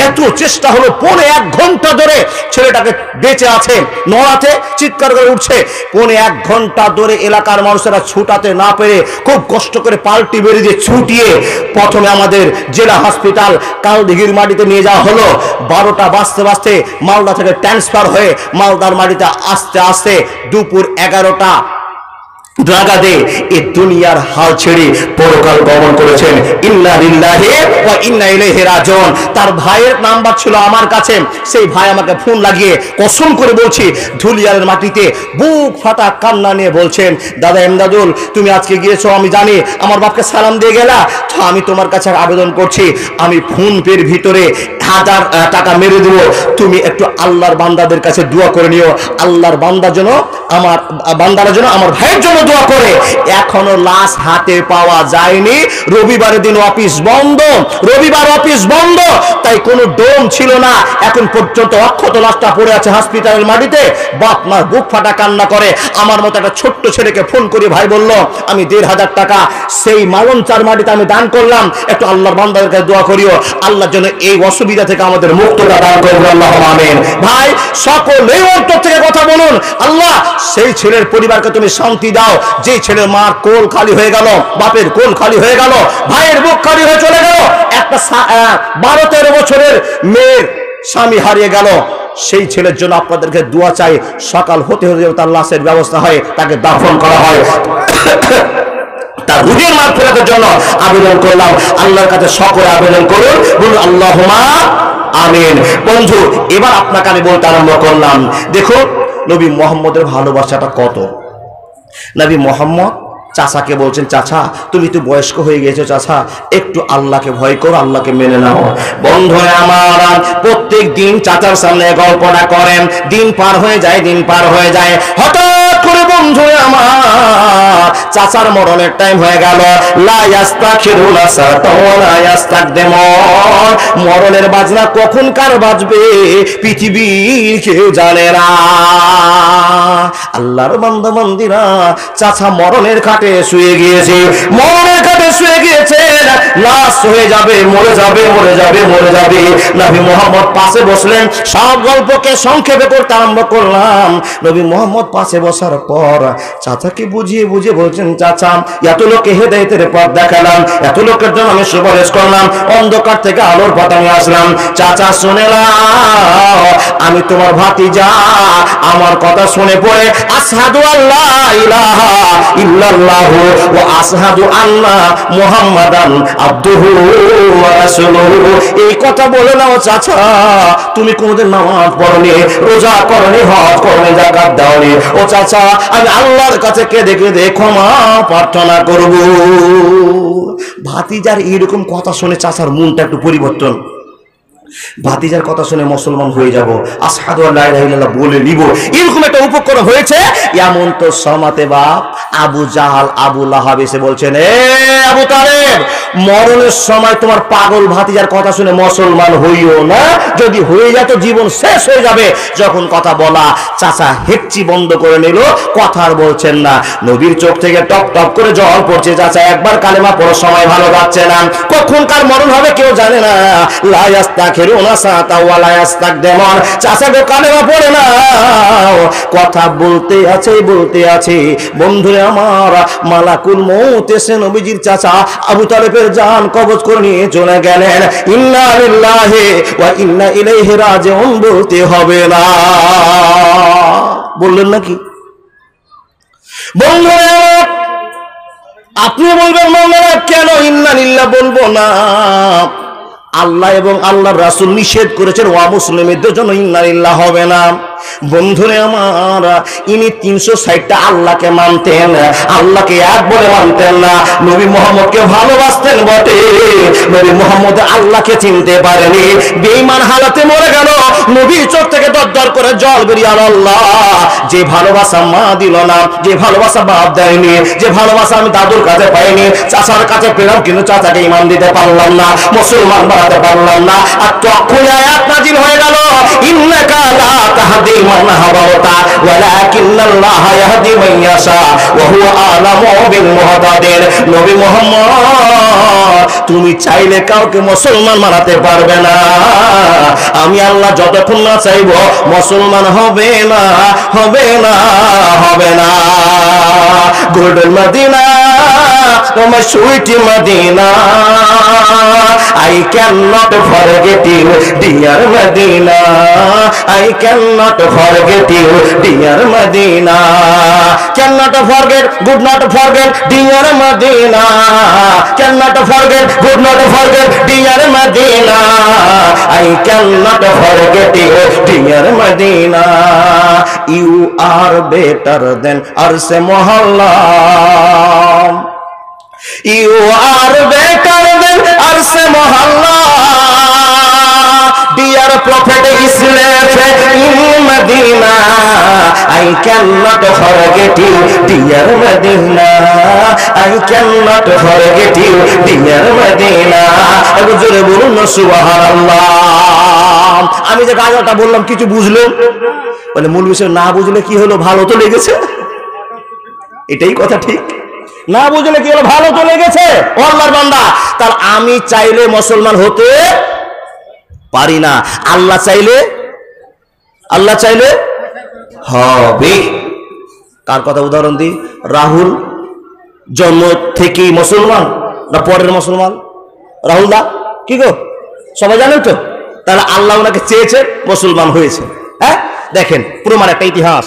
এত চেষ্টা হলো, 1.5 ঘন্টা ধরে ছেলেটাকে বেঁচে আছে, নড়াতে চিৎকার করে উঠছে। 1.5 ঘন্টা ধরে এলাকার মানুষেরা ছুটাতে না পেরে খুব কষ্ট করে পাল্টি বেরিয়ে দিয়ে ছুটিয়ে প্রথমে আমাদের জেলা হসপিটাল কালদিঘির মাটিতে নিয়ে যাওয়া হলো। 12টা বাজতে বাজতে মালদা থেকে ট্রান্সফার হয়ে মালদার মাটিতে আসতে আসতে দুপুর 11টা নাগাদে এই দুনিয়ার হাল ছেড়ে পরকাল গমন করেছেন। ইন্না লিল্লাহি ওয়া ইন্না ইলাইহি রাজিউন। তার ভাইয়ের নাম্বার ছিল আমার কাছে। সেই ভাই আমাকে ফোন লাগিয়ে কসম করে বলছি, ধুলিয়ারের মাটিতে বুক ফাটা কান্না নিয়ে বলছেন, দাদা এমদাদুল, তুমি আজকে গিয়েছো আমি জানি, আমার বাপকে সালাম দিয়ে গেলা, তো আমি তোমার কাছে আবেদন করছি, আমি ফোন পের ভিতরে 1000 টাকা মেরে দেবো, তুমি একটু আল্লাহর বান্দাদের কাছে দোয়া করে নিও, আল্লাহর বান্দারা যেন আমার ভাইয়ের জন্য দোয়া করে। এখনো লাশ হাতে পাওয়া যায়নি। রবিবারের দিন অফিস বন্ধ, রবিবার অফিস বন্ধ, তাই কোনো ডোম ছিল না। এখন পর্যন্ত অক্ষত লাশটা পড়ে আছে হসপিটালের মাটিতে। বাপ মা বুক ফাটা কান্না করে। আমার মতো একটা ছোট্ট ছেলেকে ফোন করে ভাই বলল, আমি 1500 টাকা সেই মালঞ্চার মাটিতে আমি দান করলাম, একটু আল্লাহর বান্দাদের কাছে দোয়া করিও, আল্লাহর জন্য এই অসুবিধা থেকে আমাদের মুক্ততা দান করবে, আল্লাহুম্মা আমিন। ভাই সকলেই অন্তর থেকে কথা বলুন, আল্লাহ সেই ছেলের পরিবারকে তুমি শান্তি দাও, যে ছেলের মার কোল খালি হয়ে গেল, বাপের কোল খালি হয়ে গেল, ভাইয়ের বুক খালি হয়ে চলে গেল, একটা 12-13 বছরের মেয়ের স্বামী হারিয়ে গেল, সেই ছেলের জন্য আপনাদেরকে দোয়া চাই। সকাল হতে হতে তার লাশের ব্যবস্থা হয়, তাকে দাফন করা হয়। তার রুহের মাগফিরাতের জন্য আবেদন করলাম। আল্লাহর কাছে সকলে আবেদন করুন, বলুন আল্লাহুম্মা আমিন। বন্ধু, এবার আপনাকে আমি বলতে আরম্ভ করলাম, দেখো নবী মুহাম্মদের ভালোবাসাটা কত। নবী মুহাম্মদ চাচাকে বলছেন, চাচা তুমি তো বয়স্ক হয়ে গেছো, চাচা একটু আল্লাহকে ভয় করো, আল্লাহকে মেনে নাও। বন্ধু আমার, প্রত্যেক দিন চাচার সামনে গল্পটা করেন, দিন পার হয়ে যায়, দিন পার হয়ে যায়। হঠাৎ করে বন্ধু আমার চাচার মরণের টাইম হয়ে গেল। লা ইয়াস্তাখিরুনা সাআতাও ওয়া লা ইয়াস্তাকদিমুন। মরণের বাজনা কখন কার বাজবে পৃথিবীর কেউ জানে না। আল্লাহর বান্দা বান্দিরা, চাচা মরণের খাটে শুয়ে গিয়েছে, মরণের খাটে শুয়ে গিয়েছেন, লাশ হয়ে যাবে, মরে যাবে, মরে যাবে, মরে যাবে। নবী মুহাম্মদ পাশে বসলেন। সব গল্পকে সংক্ষেপে করতে আরম্ভ করলাম। নবী মুহাম্মদ পাশে বসার পর চাচাকে বুঝিয়ে বুঝিয়ে বলছেন, চাচা এত লোকে হেদায়েতের পথ দেখালাম, এত লোকের জন্য আমি সুপারিশ করলাম, অন্ধকার থেকে আলোর পথ আমি আসলাম। চাচা শুনে নাও, আমি তোমার ভাতিজা, আমার কথা শুনে পড়ে আশহাদু আল্লা ইলাহা ইল্লাল্লাহু ওয়া আশহাদু আন্না মুহাম্মাদান আবদুহু ওয়া রাসূলুহু, এই কথা বলে নাও চাচা। তুমি কোনদিন নামাজ পড়নি, রোজা করনি, হজ করনি, যাকাত দাওনি। ও চাচা, আমি আল্লাহর কাছে কেঁদে কেঁদে ক্ষমা প্রার্থনা করব। ভাতিজার এরকম কথা শুনে চাচার মনটা একটু পরিবর্তন। ভাতিজার কথা শুনে মুসলমান হয়ে যাব, আশহাদু আল্লা ইলাহা ইল্লাল্লাহ বলে নিব, এরকম একটা উপকরণ হয়েছে। এমন তো সমাতে বাপ আবু জাহাল, আবু লাহাব এসে বলছেন, এ আবু তালেব, মরণের সময় তোমার পাগল ভাতিজার কথা শুনে মুসলমান হইও না, যদি হয়ে যায় তো জীবন শেষ হয়ে যাবে। যখন কথা বলা, চাচা হেঁচি বন্ধ করে নিল, কথা আর বলছেন না। নবীর চোখ থেকে টপ টপ করে জল পড়ছে। চাচা একবার কালেমা পড়ার সময় ভালো যাচ্ছে না, কখন কার মরণ হবে কেউ জানে না। লা ইয়াস্তাখিরুনা সাআতাও ওয়া লা ইয়াস্তাকদিমুন। চাচা গো কালেমা পড়ে না, কথা বলতে আছে, বলতে আছে। বন্ধুরে আমার, মালাকুল মউত এসে নবীজির চাচা আবু তালেবের জান কবজ করে নিয়ে চলে গেলেন। ইন্না লিল্লাহি ওয়া ইন্না ইলাইহি রাজিউন বলতে হবে না, বললেন নাকি? বন্ধুরে আপনি বলবেন মাওলানা কেন ইন্না লিল্লাহ বলবো না? আল্লাহ এবং আল্লাহর রাসূল নিষেধ করেছেন ওয়া মুসলিমদের জন্য ইন্না লিল্লাহ হবে না। বন্ধুরে আমার, ইনি 360টা আল্লাহকে মানতেন, আল্লাহকে এক বলে মানতেন না। নবী মুহাম্মদকে ভালোবাসতেন বটে, নবী মুহাম্মদ আল্লাহকে চিনতে পারেনি। বেঈমান হালাতে মরে গেল, নবীর চোখ থেকে দরদর করে জল বেরিয়ে আলো। আল্লাহ, যে ভালোবাসা মা দিল না, যে ভালোবাসা বাপ দেয়নি, যে ভালোবাসা আমি দাদুর কাছে পাইনি, চাচার কাছে পেলাম, কিন্তু চাচাকে ঈমান দিতে পারলাম না, মুসলমান বানাতে পারলাম না। আর তখন আয়াত নাযিল হয়ে গেল, ইন্নাকা লা তাহদি মান আহবাবতা ওয়ালাকিন্নাল্লাহা ইয়াহদি মান ইয়াশা ওয়া হুয়া আ'লামু বিল মুহতাদিন। নবী মুহাম্মদ, তুমি চাইলে কাউকে মুসলমান বানাতে পারবে না। আমি আল্লাহ যতক্ষণ না চাইব মুসলমান হবে না, হবে না, হবে না। গোল্ডেন মদিনা, তোমার sweetie Madina, I cannot forget you, dear Medina. I cannot forget you, dear Medina. Cannot forget, good not forget, dear Medina. Cannot forget, good not forget, dear Medina. I cannot forget you, dear Medina. You are better than Arse Mohalla. You are better than Arse Mohalla. Dear Prophet is left in Medina. I cannot forget you, dear Medina. I cannot forget you, dear Medina. একবার জোরে বলুন না সুবহানাল্লাহ। আমি যে গায়কটা বললাম কিছু বুঝলো? মানে মূল বিষয় না বুঝলে কি হলো, ভালো তো লেগেছে, এটাই কথা, ঠিক না বুঝলে কি হলো, ভালো তো লেগেছে। ও আল্লাহর বান্দা, তার আমি চাইলে মুসলমান হতে পারি না, আল্লাহ চাইলে, আল্লাহ চাইলে হবে। কার কথা উদাহরণ দিই? রাহুল জন্ম থেকেই মুসলমান না পরের মুসলমান? রাহুল দা কি গো, সবাই জানেন তো? তাহলে আল্লাহ ওনাকে চেয়েছে, মুসলমান হয়েছে। হ্যাঁ, দেখেন প্রমাণ একটা ইতিহাস।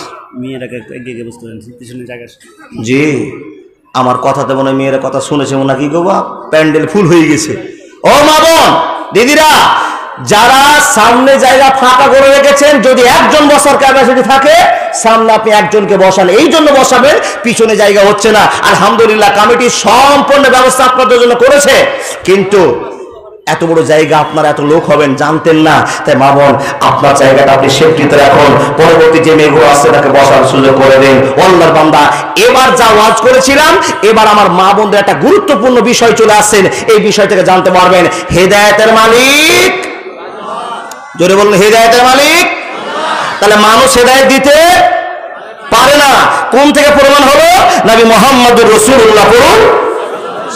জি, আমার কথাতে মনে হয় মেয়েরা কথা শুনেছে মনে কি গো বাপ, প্যান্ডেল ফুল হয়ে গেছে। ও মা বোন দিদিরা, যারা সামনে জায়গা ফাঁকা করে রেখেছেন, যদি একজন বসার ক্যাপাসিটি থাকে সামনে আপনি একজনকে বসান, এই জন্য বসাবেন পিছনে জায়গা হচ্ছে না। আলহামদুলিল্লাহ কমিটি সম্পূর্ণ ব্যবস্থা আপনাদের জন্য করেছে, কিন্তু এত বড় জায়গা আপনারা এত লোক হবেন জানতেন না। তাই মা বোন আপনার জায়গাটা আপনি সেফটিতে রাখুন, পরবর্তী যে মেয়েগুলো আসছে তাকে বসার সুযোগ করে দিন। আল্লাহর বান্দা, এবার যা ওয়াজ করেছিলাম, এবার আমার মা বোনদের একটা গুরুত্বপূর্ণ বিষয় চলে আসছেন, এই বিষয় থেকে জানতে পারবেন হেদায়েতের মালিক, জোরে বলুন হেদায়েতের মালিক। তাহলে মানুষ হেদায়েত দিতে পারে না, কোন থেকে প্রমাণ হলো? নবী মুহাম্মদুর রাসূলুল্লাহ পড়ুন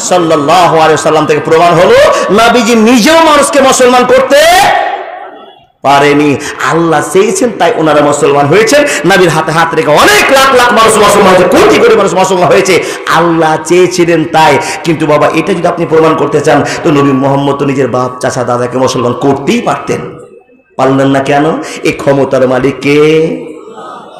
সাল্লাল্লাহু আলাইহি ওয়াসাল্লাম থেকে প্রমাণ হলো নবীজি নিজেও মানুষকে মুসলমান করতে পারেনি, আল্লাহ চেয়েছেন তাই ওনারা মুসলমান হয়েছেন। নবীর হাতে হাত রেখে অনেক লাখ লাখ মানুষ মুসলমান হয়েছে, কোটি কোটি মানুষ মুসলমান হয়েছে, আল্লাহ চেয়েছিলেন তাই। কিন্তু বাবা এটা যদি আপনি প্রমাণ করতে চান তো নবী মুহাম্মদ তো নিজের বাপ চাচা দাদাকে মুসলমান করতেই পারতেন, পারলেন না কেন? এই ক্ষমতার মালিক কে?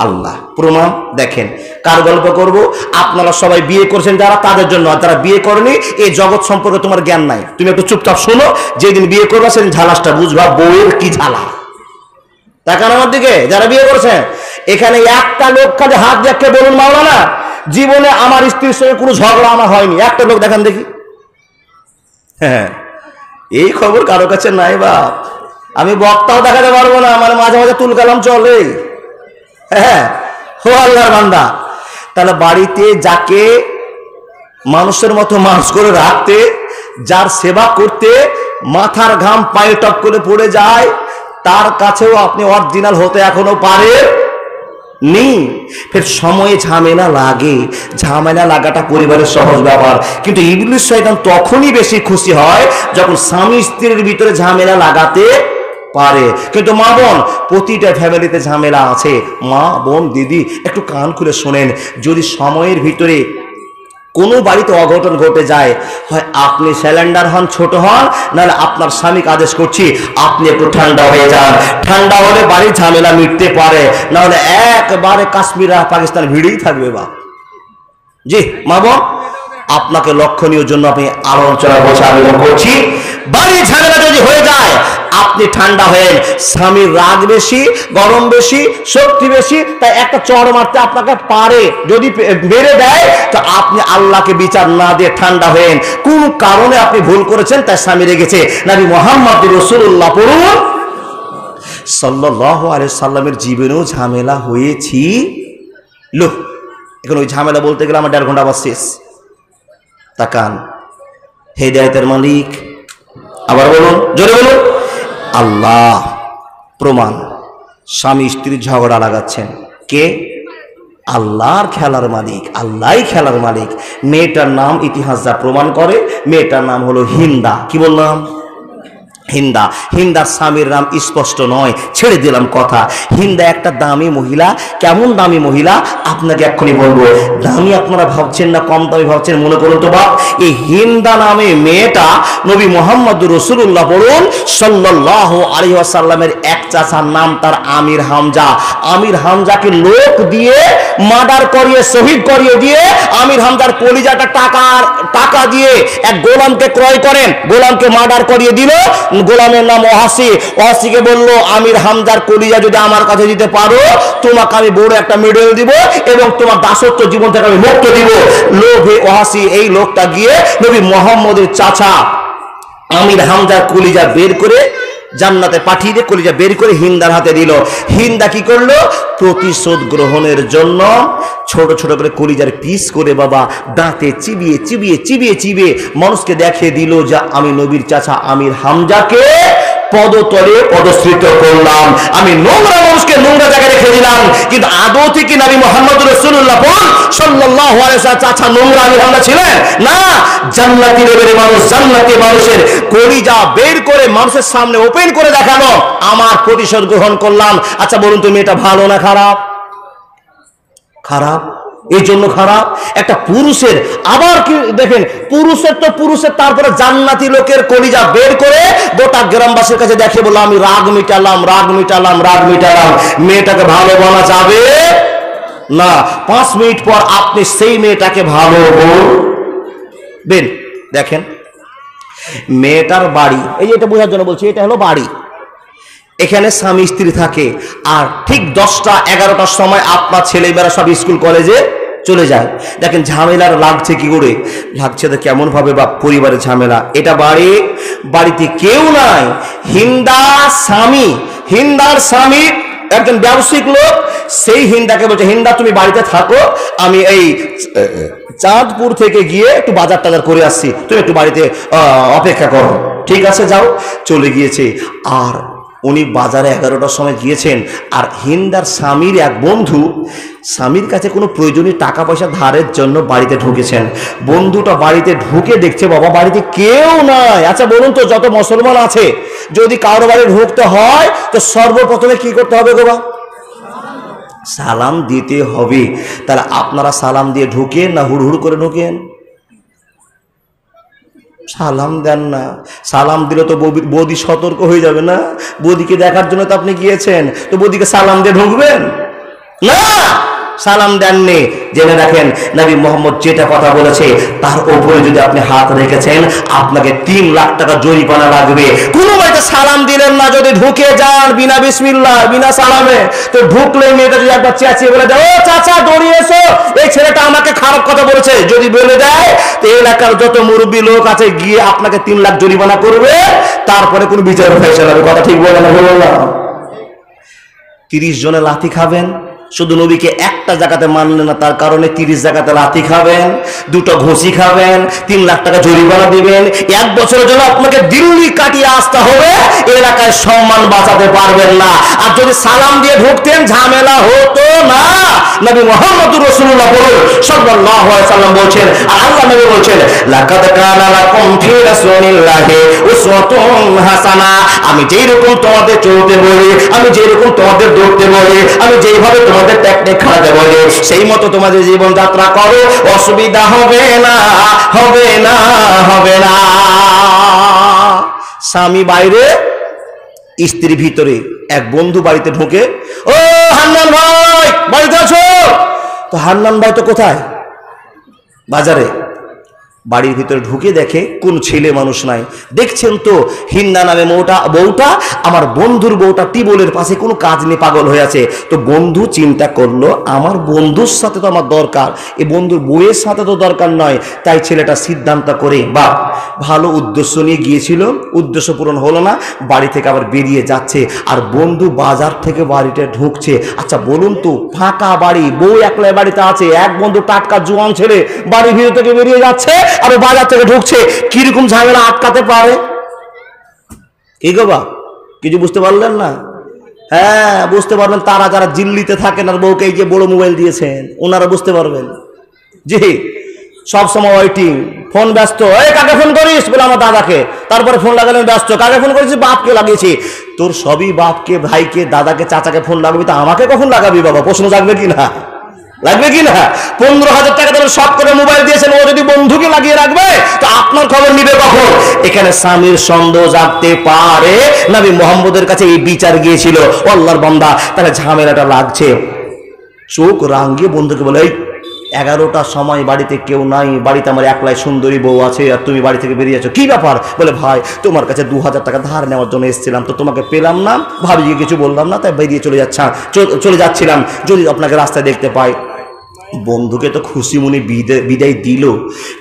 আল্লাহ। প্রমাণ দেখেন, কার গল্প করব? আপনারা সবাই বিয়ে করছেন যারা, তাদের জন্য। যারা বিয়ে করেনি এই জগৎ সম্পর্কে তোমার জ্ঞান নাই, তুমি একটু চুপচাপ শোনো, যেদিন বিয়ে করবা সেদিন ঝালাসটা বুঝবা, বউয়ের কি ঝালা। তাকান আমার দিকে যারা বিয়ে করছেন, এখানে একটা লোক কাজে হাত দেখে বলুন মাওলানা জীবনে আমার স্ত্রীর সঙ্গে কোনো ঝগড়া আমার হয়নি, একটা লোক দেখান দেখি। হ্যাঁ, এই খবর কারো কাছে নাই বাপ। আমি বক্তাও দেখাতে পারবো না, মানে মাঝে মাঝে তুল কালাম চলে। হ্যাঁ, ও আল্লাহর বান্দা, তাহলে বাড়িতে যাকে মানুষের মতো মানুষ করে রাখতে, যার সেবা করতে মাথার ঘাম পায়ে টপ করে পড়ে যায়, তার কাছেও আপনি অরিজিনাল হতে এখনো পারেন নি। ফের সময়ে ঝামেলা লাগে, ঝামেলা লাগাটা পরিবারের সহজ ব্যাপার, কিন্তু ইবলিস শয়তান তখনই বেশি খুশি হয় যখন স্বামী স্ত্রীর ভিতরে ঝামেলা লাগাতে পারে। কিন্তু মা বোন, প্রতিটা ফ্যামিলিতে ঝামেলা আছে। মা বোন দিদি একটু কান খুলে শোনেন, যদি সময়ের ভিতরে কোনো বাড়িতে অঘটন ঘটে যায়, হয় আপনি সিলিন্ডার হন, ছোট হন, নাহলে আপনার স্বামীকে আদেশ করছি আপনি একটু ঠান্ডা হয়ে যান। ঠান্ডা হলে বাড়ির ঝামেলা মিটতে পারে, নাহলে একবারে কাশ্মীর আর পাকিস্তান ভিড়েই থাকবে। বা জি মা বোন, আপনাকে লক্ষণীয় জন্য আপনি আলোচনা বসে আবেদন করছি, বাড়ির ঝামেলা যদি হয়ে যায় আপনি ঠান্ডা হয়ে, স্বামীর রাগ বেশি, গরম বেশি, শক্তি বেশি, তাই একটা চড় মারতে আপনাকে পারে, যদি মেরে দেয় তো আপনি আল্লাহকে বিচার না দিয়ে ঠান্ডা হয়ে, কোন কারণে আপনি ভুল করেছেন তাই স্বামী রেগেছে। নবী মুহাম্মদ রাসূলুল্লাহ পড়ুন সাল্লাল্লাহু আলাইহি সাল্লামের জীবনেও ঝামেলা হয়েছি। লোক এখন ওই ঝামেলা বলতে গেলে আমার 1.5 ঘন্টা আবার শেষ। তাকান, হেদায়েতের মালিক, আবার বলুন, জোরে বলুন আল্লাহ। প্রমাণ, স্বামী স্ত্রী ঝগড়া লাগাচ্ছেন, কে? আল্লাহর খেলার মালিক, আল্লাহই খেলার মালিক। মেয়েটার নাম ইতিহাস যা প্রমাণ করে, মেয়েটার নাম হলো হিন্দা। কি বললাম? হিন্দা। হিন্দার স্বামীর নাম স্পষ্ট নয়, ছেড়ে দিলাম কথা। হিন্দা একটা দামি মহিলা। কেমন দামি মহিলা আপনাকে এক্ষুনি বলবো। দামি আপনারা ভাবছেন না কম দামি ভাবছেন? মনে করুন তো বাপ, এই হিন্দা নামে মেয়েটা নবী মুহাম্মদ রাসূলুল্লাহ বলুন সাল্লাল্লাহু আলাইহি ওয়াসাল্লামের এক চাচার নাম তার আমির হামজা। আমির হামজাকে লোক দিয়ে মার্ডার করিয়ে, শহীদ করিয়ে দিয়ে, আমির হামজার কলিজাটা টাকা দিয়ে এক গোলামকে ক্রয় করেন, গোলামকে মার্ডার করিয়ে দিল। গোলামের নাম ওয়াসি। ওয়াসিকে বললো আমির হামজার কলিজা যদি আমার কাছে দিতে পারো তোমাকে আমি বড় একটা মেডেল দিব এবং তোমার দাসত্ব জীবন থেকে আমি মুক্ত দিব। লোভে ওয়াসি এই লোকটা গিয়ে নবী মুহাম্মদের চাচা আমির হামজার কলিজা বের করে জান্নাতে পাঠিয়ে দিয়ে কলিজা বের করে হিন্দার হাতে দিল। হিন্দা কি করলো? প্রতিশোধ গ্রহণের জন্য ছোট ছোট করে কলিজার পিস করে বাবা দাঁতে চিবিয়ে চিবিয়ে চিবিয়ে চিবিয়ে মানুষকে দেখিয়ে দিল যে আমি নবীর চাচা আমির হামজাকে পদতলে পদস্ফীত করলাম, আমি নোংরা মানুষকে নোংরা জায়গায় রেখে দিলাম। কিন্তু আদৌ থেকে নবী মুহাম্মদ রাসূলুল্লাহ সাল্লাল্লাহু আলাইহি ওয়াসাল্লাম চাচা নোংরা আমির হামজা ছিলেন না। জান্নাতি লেভেলের মানুষ, জান্নাতি মানুষের কলিজা বের করে মানুষের সামনে ওপেন করে দেখানো, আমার প্রতিশোধ গ্রহণ করলাম। আচ্ছা বলুন তো মেয়েটা ভালো না খারাপ? খারাপ। এই জন্য খারাপ। একটা পুরুষের আবার কি দেখেন, পুরুষের তো পুরুষের, তারপরে জান্নাতি লোকের কলিজা বের করে গোটা গ্রামবাসীর কাছে দেখে বললো আমি রাগ মিটালাম, রাগ মিটালাম, রাগ মিটালাম। মেয়েটাকে ভালো বলা যাবে না, 5 মিনিট পর আপনি সেই মেয়েটাকে ভালোবাসবেন। দেখেন মেয়েটার বাড়ি, এই যে এটা বোঝার জন্য বলছি, এটা হলো বাড়ি, এখানে স্বামী স্ত্রী থাকে, আর ঠিক 10টা 11টার সময় আপনার ছেলেমেয়েরা সব স্কুল কলেজে চলে যায়। দেখেন ঝামেলার লাগছে কি করে, লাগছে তো কেমন ভাবে বা পরিবারের ঝামেলা। এটা বাড়িতে কেউ নাই, হিন্দার স্বামী একজন ব্যবসায়িক লোক, সেই হিন্দাকে বলছে, হিন্দা তুমি বাড়িতে থাকো, আমি এই চাঁদপুর থেকে গিয়ে একটু বাজার টাজার করে আসছি, তুমি একটু বাড়িতে অপেক্ষা করো। ঠিক আছে যাও। চলে গিয়েছে। আর উনি বাজারে 11টার সময় গিয়েছেন, আর হিন্দার স্বামীর এক বন্ধু স্বামীর কাছে কোনো প্রয়োজনীয় টাকা পয়সা ধারের জন্য বাড়িতে ঢুকেছেন। বন্ধুটা বাড়িতে ঢুকে দেখছে বাবা বাড়িতে কেউ নাই। আচ্ছা বলুন তো, যত মুসলমান আছে যদি কারো বাড়ি ঢুকতে হয় তো সর্বপ্রথমে কি করতে হবে গো? সালাম দিতে হবে। তাহলে আপনারা সালাম দিয়ে ঢুকেন না হুড় করে ঢুকেন? সালাম দেন না। সালাম দিলে তো বৌদি সতর্ক হয়ে যাবে না? বৌদিকে দেখার জন্য তো আপনি গিয়েছেন, তো বৌদিকে সালাম দিয়ে ঢুকবেন না? সালাম দেননি। জেনে রাখেন নবী মোহাম্মদ যেটা কথা বলেছে তার উপরে যদি আপনি হাত রেখেছেন আপনাকে 3 লাখ টাকা জরিমানা লাগবে। কোনো বাড়িতে সালাম দিলেন না, যদি ঢুকে যান বিনা বিসমিল্লাহ বিনা সালামে, তো ঢুকলে মেয়েটা যদি একবার চেঁচিয়ে বলে দেয়, ও চাচা দৌড়িয়ে এসো, এই ছেলেটা আমাকে খারাপ কথা বলেছে, যদি বলে দেয় তো এলাকার যত মুরব্বী লোক আছে গিয়ে আপনাকে 3 লাখ জরিমানা করবে, তারপরে কোনো বিচার ফেসলা হবে। কথা ঠিক বলে না? বলুন না। 30 জনে লাথি খাবেন, শুধু নবীকে একটা জায়গাতে মানলেন না তার কারণে 30 জায়গাতে লাথি খাবেন, 2টো ঘুষি খাবেন, 3 লাখ টাকা জরিমানা দিবেন, 1 বছরের জন্য আপনাকে দিল্লি কাটিয়ে আসতে হবে, এলাকায় সম্মান বাঁচাতে পারবেন না। আর যদি সালাম দিয়ে ঢুকতেন ঝামেলা হতো না। নবী মুহাম্মদুর রাসূলুল্লাহ সাল্লাল্লাহু আলাইহি ওয়াসাল্লাম বলছেন, আর আল্লাহ নবী বলছেন, লাকাদ কানা লাকুম ফি রাসূলিল্লাহি উসওয়াতুন হাসানা। আমি যেই রকম তোমাদের চলতে বলি, আমি যেই রকম তোমাদের দৌড়তে বলি, আমি যেইভাবে তোমাদের টেকনিক খাটাতে বলি, সেই মতো তোমাদের জীবন যাত্রা করো, অসুবিধা হবে না, হবে না, হবে না। স্বামী বাইরে, স্ত্রী ভিতরে। এক বন্ধু বাড়িতে ঢোকে, ও হান্নান ভাই বাড়িতে আছো? তো হান্নান ভাই তো কোথায়? বাজারে। বাড়ির ভিতরে ঢুকে দেখে কোন ছেলে মানুষ নাই। দেখছেন তো হিন্দা নামে বউটা আমার বন্ধুর বউটা টিবলের পাশে কোনো কাজ নিয়ে পাগল হয়ে আছে। তো বন্ধু চিন্তা করলো আমার বন্ধুর সাথে তো আমার দরকার, এই বন্ধুর বউয়ের সাথে তো দরকার নয়। তাই ছেলেটা সিদ্ধান্ত করে, বা ভালো উদ্দেশ্য নিয়ে গিয়েছিল, উদ্দেশ্য পূরণ হলো না, বাড়ি থেকে আবার বেরিয়ে যাচ্ছে। আর বন্ধু বাজার থেকে বাড়িতে ঢুকছে। আচ্ছা বলুন তো, ফাঁকা বাড়ি, বউ একলাই বাড়িতে আছে, এক বন্ধু টাটকা জোয়ান ছেলে বাড়ির ভিতর থেকে বেরিয়ে যাচ্ছে আর বাজার থেকে ঢুকছে, কিরকম ঝামেলা আটকাতে পারে? কি গো বা, কিছু বুঝতে পারলেন না? হ্যাঁ বুঝতে পারবেন তারা যারা দিল্লিতে থাকেন আর বউকে এই যে বড় মোবাইল দিয়েছেন ওনারা বুঝতে পারবেন। জি সব সময় ওয়েটিং, ফোন ব্যস্ত, এই কাকে ফোন করিস? বলে আমার দাদাকে। তারপরে ফোন লাগালেন ব্যস্ত, কাকে ফোন করেছিস? বাপকে লাগিয়েছি। তোর সবই বাপকে, ভাইকে, দাদাকে, চাচাকে ফোন লাগাবি, তো আমাকে কখন লাগাবি বাবা? প্রশ্ন জাগবে কি না? লাগবে কি না? 15,000 টাকা তাহলে শখ করে মোবাইল দিয়েছেন, ও যদি বন্ধুকে লাগিয়ে রাখবে তো আপনার খবর নিবে কখন? এখানে স্বামীর সন্দেহ জাগতে পারে। নবী মুহাম্মদের কাছে এই বিচার গিয়েছিল, আল্লাহর বান্দা তাহলে ঝামেলাটা লাগছে। চোখ রাঙিয়ে বন্ধুকে বলে, এই 11টার সময় বাড়িতে কেউ নাই, বাড়িতে আমার একলাই সুন্দরী বউ আছে আর তুমি বাড়ি থেকে বেরিয়ে যাচ্ছ, কি ব্যাপার? বলে ভাই তোমার কাছে 2000 টাকা ধার নেওয়ার জন্য এসেছিলাম, তো তোমাকে পেলাম না, ভাবিকে কিছু বললাম না, তাই বেরিয়ে চলে যাচ্ছিলাম, যদি আপনাকে রাস্তায় দেখতে পাই। বন্ধুকে তো খুশি মনে বিদায় দিল,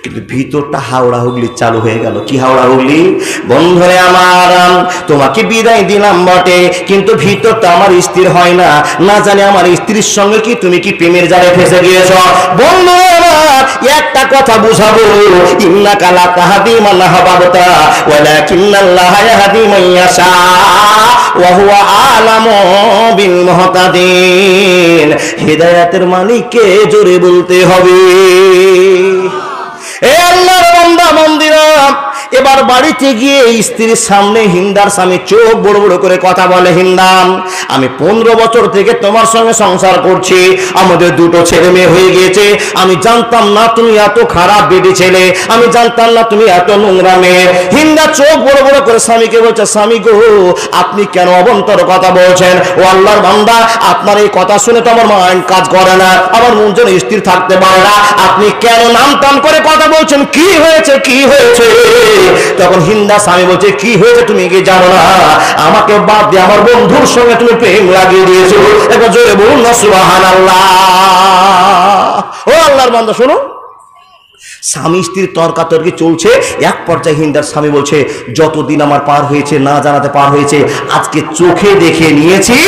কিন্তু ভিতরটা হাওড়া হুগলি চালু হয়ে গেল। কি হাওড়া হুগলি? বন্ধুরে আমার তোমাকে বিদায় দিলাম বটে, কিন্তু ভিতরটা আমার স্থির হয় না, না জানি আমার স্ত্রীর সঙ্গে কি তুমি কি প্রেমের জালে ফেসে গিয়েছ। বন্ধু আমার একটা কথা বুঝাবো, ইন্নাকা লা তাহদি মান আহবাবতা ওয়ালাকিন্নাল্লাহা ইয়াহদি মান ইয়াশা ওয়া হুয়া আলামু বিল মুহতাদিন। হিদায়াতের মালিককে জোরে বলতে হবে। এ আল্লাহর বান্দা বান্দিরা, এবার আমার বাড়িতে গিয়ে স্ত্রীর সামনে হিন্দার স্বামী চোখ বড় বড় করে কথা বলে, হিন্দাম আমি 15 বছর থেকে তোমার সঙ্গে সংসার করছি, আমাদের 2টো ছেলে মেয়ে হয়ে গিয়েছে, আমি জানতাম না তুমি এত খারাপ বেটি ছেলে, আমি জানতাম না তুমি এত নোংরা মেয়ে। হিন্দা চোখ বড় বড় করে স্বামীকে বলছে, স্বামী গো আপনি কেন অবন্তর কথা বলছেন? ও আল্লাহর বান্দা, আপনার এই কথা শুনে তো আমার মাইন্ড কাজ করে না, আমার মন যেন স্থির থাকতে পারে না, আপনি কেন নাম টান করে কথা বলছেন? কি হয়েছে কি হয়েছে? তখন হিন্দা স্বামী বলছে, কি হয়েছে তুমি কি জানো না? আমাকে বাদ দিয়ে আমার বন্ধুর সঙ্গে তুমি প্রেম লাগিয়ে দিয়েছো। একবার জোরে বলুন না সুবহানাল্লাহ। ও আল্লাহর বান্দা শোনো, স্বামী স্ত্রীর তর্কাতর্কি চলছে, এক পর্যায়ে হিন্দার স্বামী বলছে, যতদিন আমার পার হয়েছে না জানাতে পার হয়েছে, আজকে চোখে দেখে নিয়েছি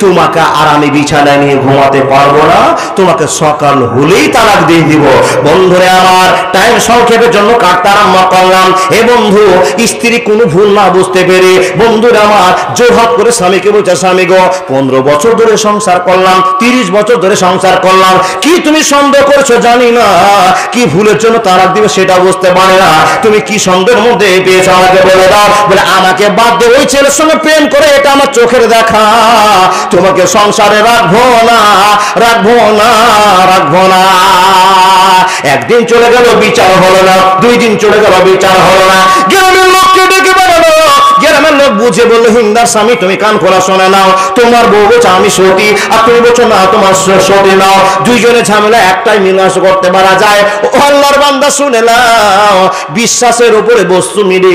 তোমাকে আর আমি বিছানায় নিয়ে ঘুমাতে পারবো না, তোমাকে সকাল হলেই তালাক দিয়ে দিব। বন্ধুরে আমার, টাইম সংক্ষেপের জন্য কাটতে আরম্ভ করলাম। এ বন্ধু, স্ত্রী কোনো ভুল না বুঝতে পেরে বন্ধুরা আমার জোরহাত করে স্বামীকে বলছে, স্বামী গো 15 বছর ধরে সংসার করলাম, 30 বছর ধরে সংসার করলাম, কি তুমি সন্দেহ করছো জানি না, কি ভুলের জন্য তালাক দিবে সেটা বুঝতে পারে না, তুমি কি সন্দেহের মধ্যে পেয়েছো আমাকে বলে দাও। বলে আমাকে বাদ দিয়ে ওই ছেলের সঙ্গে প্রেম করে, এটা আমার চোখের দেখা, তোমাকে সংসারে রাখবো না রাখবো না রাখবো না। একদিন চলে গেল, বিচার হলো না, 2 দিন চলে গেল, বিচার হলো না। গ্রামের লোককে ডেকে বেড়ালো, গ্রামের লোক বুঝে বললো, হিন্দার স্বামী তুমি কান খোলা শোনে নাও, তোমার বউ বলছে আমি সতী, আর তুমি বলছো না তোমার সতী নাও, দুইজনে ঝামেলা একটাই মীমাংসা করতে পারা যায়। ও আল্লাহর বান্দা শুনে নাও, বিশ্বাসের উপরে বস্তু মিলে,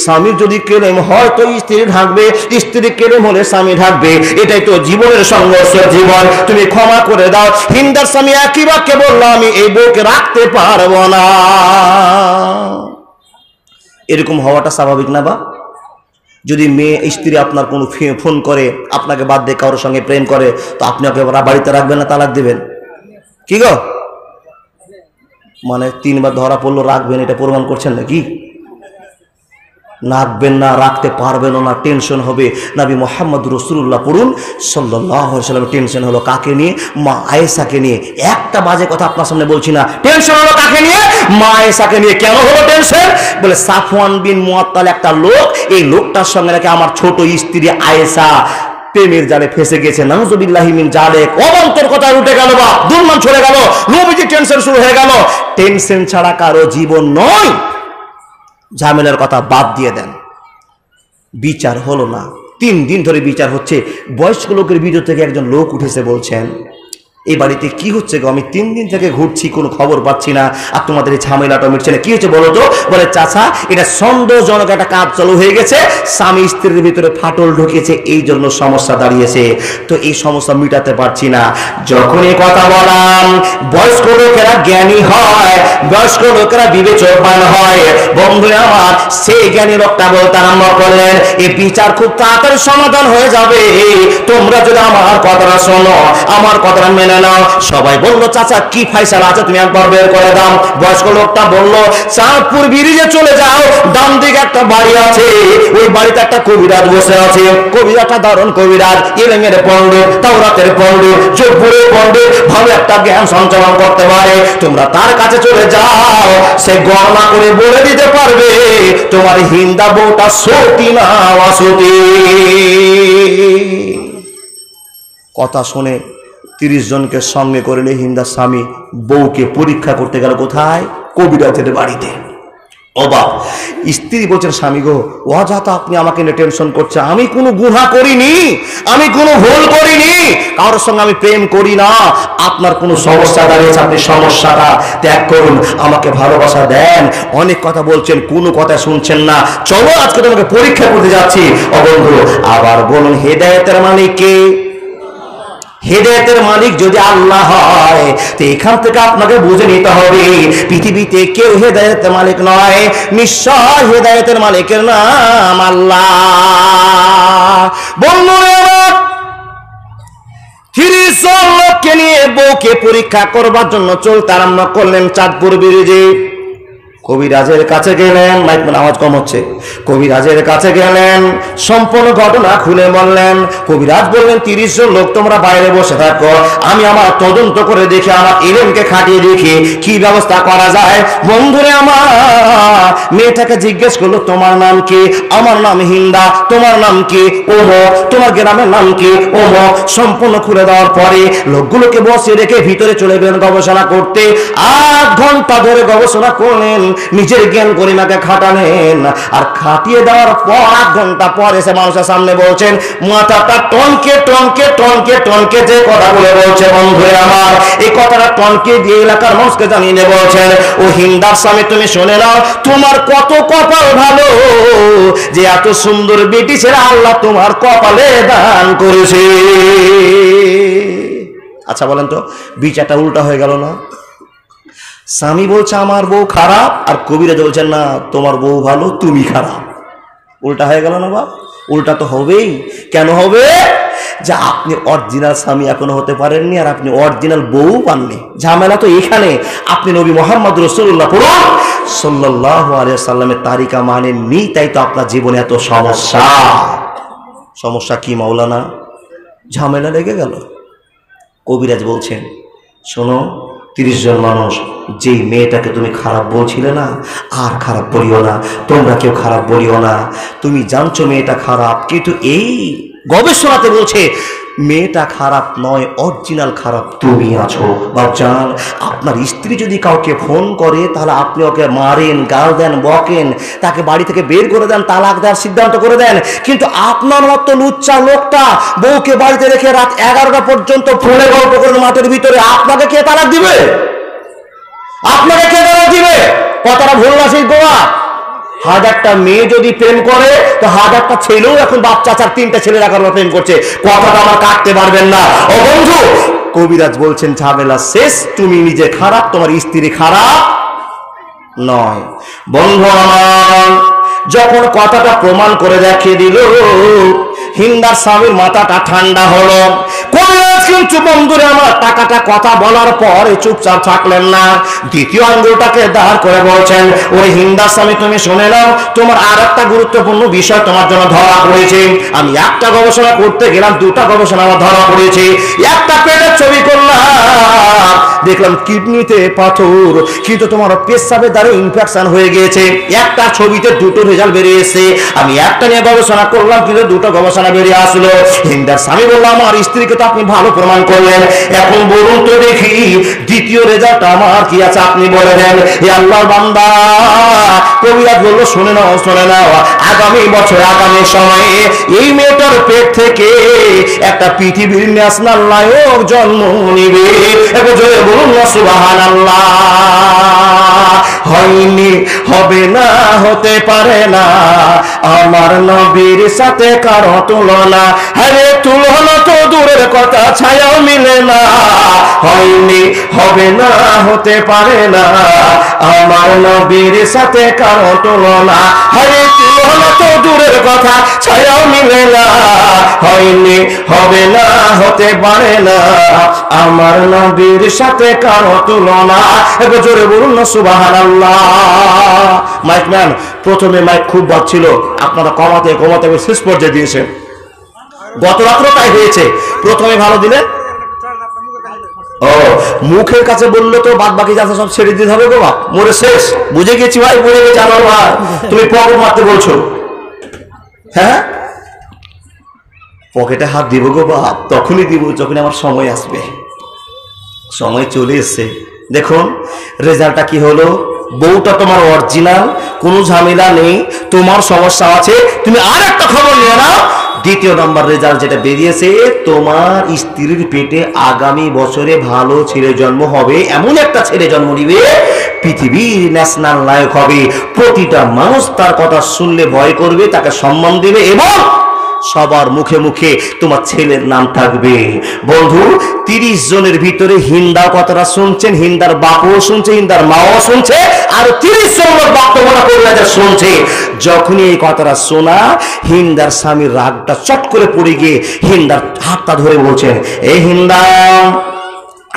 স্বামী যদি কেলেম হয় তো স্ত্রী ঢাকবে, স্ত্রী কেলেম হলে স্বামী ঢাকবে, এটাই তো জীবনের সংঘর্ষের জীবন, তুমি ক্ষমা করে দাও। হিন্দার স্বামী একই বাক্যে বললো, আমি এই বউকে রাখতে পারবো না। এরকম হওয়াটা স্বাভাবিক না? বা যদি মেয়ে স্ত্রী আপনার কোনো ফোন করে, আপনাকে বাদ দিয়ে কারোর সঙ্গে প্রেম করে, তো আপনি ওকে বাড়িতে রাখবেন না তালাক দিবেন? কি গো, মানে 3 বার ধরা পড়লো রাখবেন, এটা প্রমাণ করছেন নাকি? রাখবেন না, রাখতে পারবেন না, টেনশন হবে। নবী মুহাম্মদ রাসূলুল্লাহ পড়ুন সাল্লাল্লাহু আলাইহি ওয়াসাল্লাম টেনশন হলো কাকে নিয়ে? মা আয়েশাকে নিয়ে। একটা বাজে কথা আপনার সামনে বলছি না, টেনশন হলো কাকে নিয়ে? মা আয়েশাকে নিয়ে। কেন হলো টেনশন? বলে সাফওয়ান বিন মুআত্তাল একটা লোক, এই লোকটার সঙ্গে নাকি আমার ছোট স্ত্রী আয়েশা প্রেমের জালে ফেসে গেছে। নাউযুবিল্লাহি মিন জালিক। অবান্তর কথা উঠে গেল, বা দুর্মান ছড়ে গেল, নবীজি টেনশন শুরু হয়ে গেল। টেনশন ছাড়া কারো জীবন নয়। ঝামেলার কথা বাদ দিয়ে দেন, বিচার হলো না, 3 দিন ধরে বিচার হচ্ছে। বয়স্ক লোকের ভিতর থেকে একজন লোক উঠেছে, বলছেন এই বাড়িতে কি হচ্ছে গো? আমি 3 দিন থেকে ঘুরছি, কোনো খবর পাচ্ছি না, আর তোমাদের এই ঝামেলাটা মিটছে না, কি হচ্ছে বলো তো? বলে চাচা, এটা সন্দেহজনক একটা কাজ চালু হয়ে গেছে, স্বামী স্ত্রীর ভিতরে ফাটল ঢুকেছে, এই জন্য সমস্যা দাঁড়িয়েছে, তো এই সমস্যা মিটাতে পারছি না। যখন এই কথা বললাম, বয়স্ক লোকেরা জ্ঞানী হয়, বয়স্ক লোকেরা বিবেচমান হয়। বন্ধুরা আমার, সেই জ্ঞানী লোকটা বলতে আরম্ভ করলেন, এই বিচার খুব তাড়াতাড়ি সমাধান হয়ে যাবে, তোমরা যদি আমার কথাটা শোনো, আমার কথাটা মেনে নাও। সবাই বললো, চাচা কি ফাইসালা আছে তুমি একবার বের করে দাও। বয়স্ক লোকটা বললো, চাঁদপুর ব্রিজে চলে যাও, ডান দিকে একটা বাড়ি আছে, ওই বাড়িতে একটা কবিরাজ বসে আছে, কবিরাজটা দারুণ কবিরাজ, ইলমের পণ্ডিত, তাওরাতের পণ্ডিত, জব্বুরের পণ্ডিত, ভালো একটা জ্ঞান সঞ্চালন করতে পারে, তোমরা তার কাছে চলে যাও, সে গণনা করে বলে দিতে পারবে তোমার হিন্দা বউটা সতী না অসতী। কথা শুনে 30 জনকে সঙ্গে করলে হিন্দা স্বামী বউকে পরীক্ষা করতে গেল কোথায়? কবিরাজের বাড়িতে। অবাক স্ত্রী বলছেন, স্বামী গো অযথা আপনি আমাকে নিয়ে টেনশন করছে, আমি কোনো গুনাহ করিনি, আমি কোনো ভুল করিনি, কারোর সঙ্গে আমি প্রেম করি না, আপনার কোনো সমস্যা দাঁড়িয়েছে, আপনি সমস্যাটা ত্যাগ করুন, আমাকে ভালোবাসা দেন। অনেক কথা বলছেন, কোনো কথা শুনছেন না, চলো আজকে তোমাকে পরীক্ষা করতে যাচ্ছি। ও বন্ধু, আবার বলুন, হেদায়েতের মানে কে? হেদায়েতের মালিক যদি আল্লাহ হয়, তো এখান থেকে আপনাকে বুঝে নিতে হবে পৃথিবীতে কেউ হেদায়েতের মালিক নয়, নিশ্চয় হেদায়েতের মালিকের নাম আল্লাহ। বন্ধুরা, 30 জন লোককে নিয়ে বউকে পরীক্ষা করবার জন্য চলতে আরম্ভ করলেন চাঁদপুর ব্রিজে। কবিরাজের কাছে গেলেন, মাইকমান আওয়াজ কম হচ্ছে, কবিরাজের কাছে গেলেন, সম্পূর্ণ ঘটনা খুলে বললেন। কবিরাজ বললেন 30 জন লোক তোমরা বাইরে বসে থাকো, আমি আমার তদন্ত করে দেখি, আমার ইলমকে খাটিয়ে দেখি কি ব্যবস্থা করা যায়। বন্ধুরে আমার, মেয়েটাকে জিজ্ঞেস করলো তোমার নাম কি? আমার নাম হিন্দা। তোমার নাম কি? ওমো। তোমার গ্রামের নাম কি? ওমো। সম্পূর্ণ খুলে দেওয়ার পরে লোকগুলোকে বসিয়ে রেখে ভিতরে চলে গেলেন গবেষণা করতে। 8 ঘন্টা ধরে গবেষণা করলেন, নিজের জ্ঞান গরিমাকে খাটালেন, আর খাটিয়ে দেওয়ার পর 8 ঘন্টা পর এসে মানুষের সামনে বলছেন, মাথাটা টনকে টনকে টনকে টনকে যে কথাগুলো বলছে বন্ধুরে আমার, এই কথাটা টনকে দিয়ে এলাকার মানুষকে জানিয়ে দিয়ে বলছেন, ও হিন্দার স্বামী তুমি শুনে নাও, তোমার কত কপাল ভালো যে এত সুন্দর বেটি ছেলে আল্লাহ তোমার কপালে দান করেছে। আচ্ছা বলেন তো, বিচারটা উল্টা হয়ে গেল না? স্বামী বলছে আমার বউ খারাপ, আর কবিরাজ বলছেন না তোমার বউ ভালো, তুমি খারাপ। উল্টা হয়ে গেল না বাপ? উল্টা তো হবেই। কেন হবে? যে আপনি অরিজিনাল স্বামী এখনো হতে পারেননি, আর আপনি অরিজিনাল বউ পাননি। ঝামেলা তো এখানে। আপনি নবী মুহাম্মদ রাসূলুল্লাহ সাল্লাল্লাহু আলাইহি সাল্লামের তারিকা মানেননি, তাই তো আপনার জীবনে এত সমস্যা। সমস্যা কি মাওলানা? ঝামেলা লেগে গেল। কবিরাজ বলছেন শোনো, 30 জন মানুষ, যেই মেয়েটাকে তুমি খারাপ বলছিলে না, আর খারাপ বলিও না, তোমরা কেউ খারাপ বলিও না। তুমি জানছো মেয়েটা খারাপ, কিন্তু এই গবেষণাতে বলছে মেয়েটা খারাপ নয়, অরিজিনাল খারাপ তুমি আছো। বাপজান, আপনার স্ত্রী যদি কাউকে ফোন করে তাহলে আপনি ওকে মারেন, গাল দেন, বকেন, তাকে বাড়ি থেকে বের করে দেন, তালাক দেওয়ার সিদ্ধান্ত করে দেন। কিন্তু আপনার মতো লুচ্চা লোকটা বউকে বাড়িতে রেখে রাত 11টা পর্যন্ত ফোনে গল্প করে মাঠের ভিতরে, আপনাকে কে তালাক দিবে? আপনাকে কে তালাক দিবে? কথাটা ভুল না সেই গোয়া? 1000টা মেয়ে যদি প্রেম করে তো 1000টা ছেলেও এখন বাপ চাচার 3টে ছেলে রাখার প্রেম করছে। কথাটা আমার কাটতে পারবেন না। ও বন্ধু, কবিরাজ বলছেন ঝামেলা শেষ, তুমি নিজে খারাপ, তোমার স্ত্রী খারাপ নয়। বন্ধু আমার, যখন কথাটা প্রমাণ করে দেখিয়ে দিল, হিন্দার স্বামীর মাথাটা ঠান্ডা হলো। কবিরাজ কিন্তু বন্ধুরে আমার টাকাটা কথা বলার পর চুপচাপ থাকলেন না, দ্বিতীয় আঙ্গুলটাকে দাঁড় করে বলছেন, ওই হিন্দার স্বামী তুমি শুনে নাও, তোমার আর একটা গুরুত্বপূর্ণ বিষয় তোমার জন্য ধরা পড়েছে। আমি একটা গবেষণা করতে গেলাম, 2টা গবেষণা আমার ধরা পড়েছে। একটা পেটের ছবি করলাম, দেখলাম কিডনিতে পাথর, কিন্তু তোমার পেশাবের দ্বারা ইনফেকশন হয়ে গিয়েছে। একটা ছবিতে 2টো রেজাল্ট বেরিয়ে এসেছে। আমি একটা নিয়ে গবেষণা করলাম, কিন্তু 2টো গবেষণা বেরিয়ে আসলো। হিন্দার স্বামী বললাম আমার স্ত্রীকে তো আপনি ভালো প্রমাণ করলেন, এখন বলুন তো দেখি দ্বিতীয় রেজাল্ট আমার কি আছে, আপনি বলে দেন। হে আল্লাহর বান্দা, কবিরাজ বলল শুনে নাও, শুনে নাও, আগামী বছর আগামী সময়ে এই মেয়েটার পেট থেকে একটা পৃথিবীর ন্যাশনাল নায়ক জন্ম নিবে। একবার জোরে বলুন না সুবহানাল্লাহ। হয়নি, হবে না, হতে পারে না, আমার নবীর সাথে কারো তুলনা। আরে তুলনা তো দূরের কথা, ছায়াও মিলে না। হয়নি, হবে না, হতে পারে না, আমার নবীর সাথে কারো তুলনা। আরে তুলনা তো দূরের কথা, ছায়াও মিলে না। হয়নি, হবে না, হতে পারে না, আমার নবীর সাথে কারো তুলনা। একবার জোরে বলুন না সুবহানাল্লাহ। মাইক ম্যান, প্রথমে মাইক খুব বাজছিল, আপনারা কমাতে কমাতে শেষ পর্যায়ে দিয়েছেন। গত রাত্রে তাই হয়েছে, প্রথমে ভালো দিলে। ও মুখের কাছে বললে তো বাদ বাকি যাচ্ছে সব ছেড়ে দিতে হবে গো বাপ, মরে শেষ। বুঝে গেছি ভাই, বুঝে গেছি আমার ভাই, তুমি পকেট মারতে বলছো। হ্যাঁ, পকেটে হাত দিব গো বাপ, তখনই দিব যখন আমার সময় আসবে। সময় চলে এসছে। দেখুন রেজাল্টটা কি হলো। বউটা তোমার অরিজিনাল, কোনো ঝামেলা নেই, তোমার সমস্যা আছে, তুমি আর একটা খবর নিয়ে নাও। দ্বিতীয় নম্বর রেজাল্ট যেটা বেরিয়েছে, তোমার স্ত্রীর পেটে আগামী বছরে ভালো ছেলে জন্ম হবে, এমন একটা ছেলে জন্ম নিবে পৃথিবীর ন্যাশনাল নায়ক হবে। প্রতিটা মানুষ তার কথা শুনলে ভয় করবে, তাকে সম্মান দেবে, এবং সবার মুখে মুখে তোমার ছেলের নাম থাকবে। বন্ধু, 30 জনের ভিতরে হিন্দা কথাটা শুনছেন, হিন্দার বাপও শুনছে, হিন্দার মাও শুনছে, আর 30 জন লোক বক্তব্য করে শুনছে। যখনই এই কথাটা শোনা, হিন্দার স্বামীর রাগটা চট করে পড়ে গিয়ে হিন্দার হাতটা ধরে বলছেন, এই হিন্দা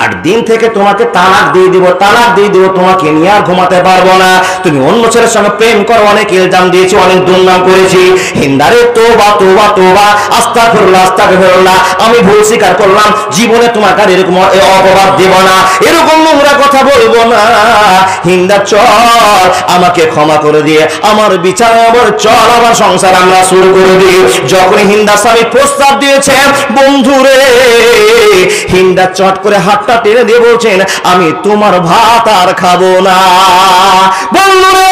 8 দিন থেকে তোমাকে তালাক দিয়ে দিব, তালাক দিয়ে দিব, তোমাকে নিয়ে আর ঘুমাতে পারবো না, তুমি অন্য ছেলের সঙ্গে প্রেম করো, অনেক ইলজাম দিয়েছি, অনেক দুর্নাম করেছি। হিন্দারে তোবা তোবা তোবা, আস্তাগফিরুল্লাহ আস্তাগফিরুল্লাহ, আমি ভুল স্বীকার করলাম, জীবনে তোমাকে আর এরকম অপবাদ দেব না, এরকম নোংরা কথা বলবো না। হিন্দা চল, আমাকে ক্ষমা করে দিয়ে আমার বিচার আবার চল, আমার সংসার আমরা শুরু করে দিই। যখন হিন্দা স্বামী প্রস্তাব দিয়েছে, বন্ধুরে হিন্দা চট করে হাতটা টেনে দিয়ে বলছেন, আমি তোমার ভাত আর খাবো না। বন্ধুরে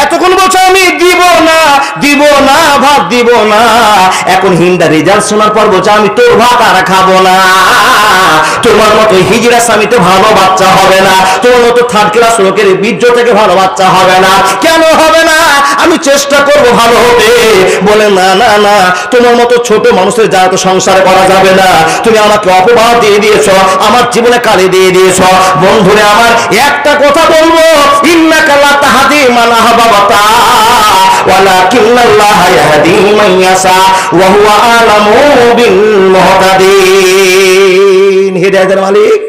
এতক্ষণ বলছে আমি দিব না, দিব না, ভাত দিব না, এখন হিন্দা রেজাল্ট শোনার পর বলছে আমি তোর ভাত আর খাবো না। তোমার মতো হিজড়া স্বামী তো ভালো বাচ্চা হবে না, তোমার মতো থার্ড ক্লাস লোকের বীর্য থেকে ভালো বাচ্চা হবে না। কেন হবে না? আমি চেষ্টা করবো ভালো হতে। বলে না না না, তোমার মতো ছোট মানুষের যা তো সংসার করা যাবে না, তুমি আমাকে অপবাদ দিয়ে দিয়েছ, আমার জীবনে কালি দিয়ে দিয়েছ। বন্ধুরে আমার একটা কথা বলবো, ইন্নাকা লা তাহদি মান আহবাবতা ওয়ালাকিন্নাল্লাহা ইয়াহদি মান ইয়াশা ওয়া হুয়া আ'লামু বিল মুহতাদিন। হিদায়াতের মালিক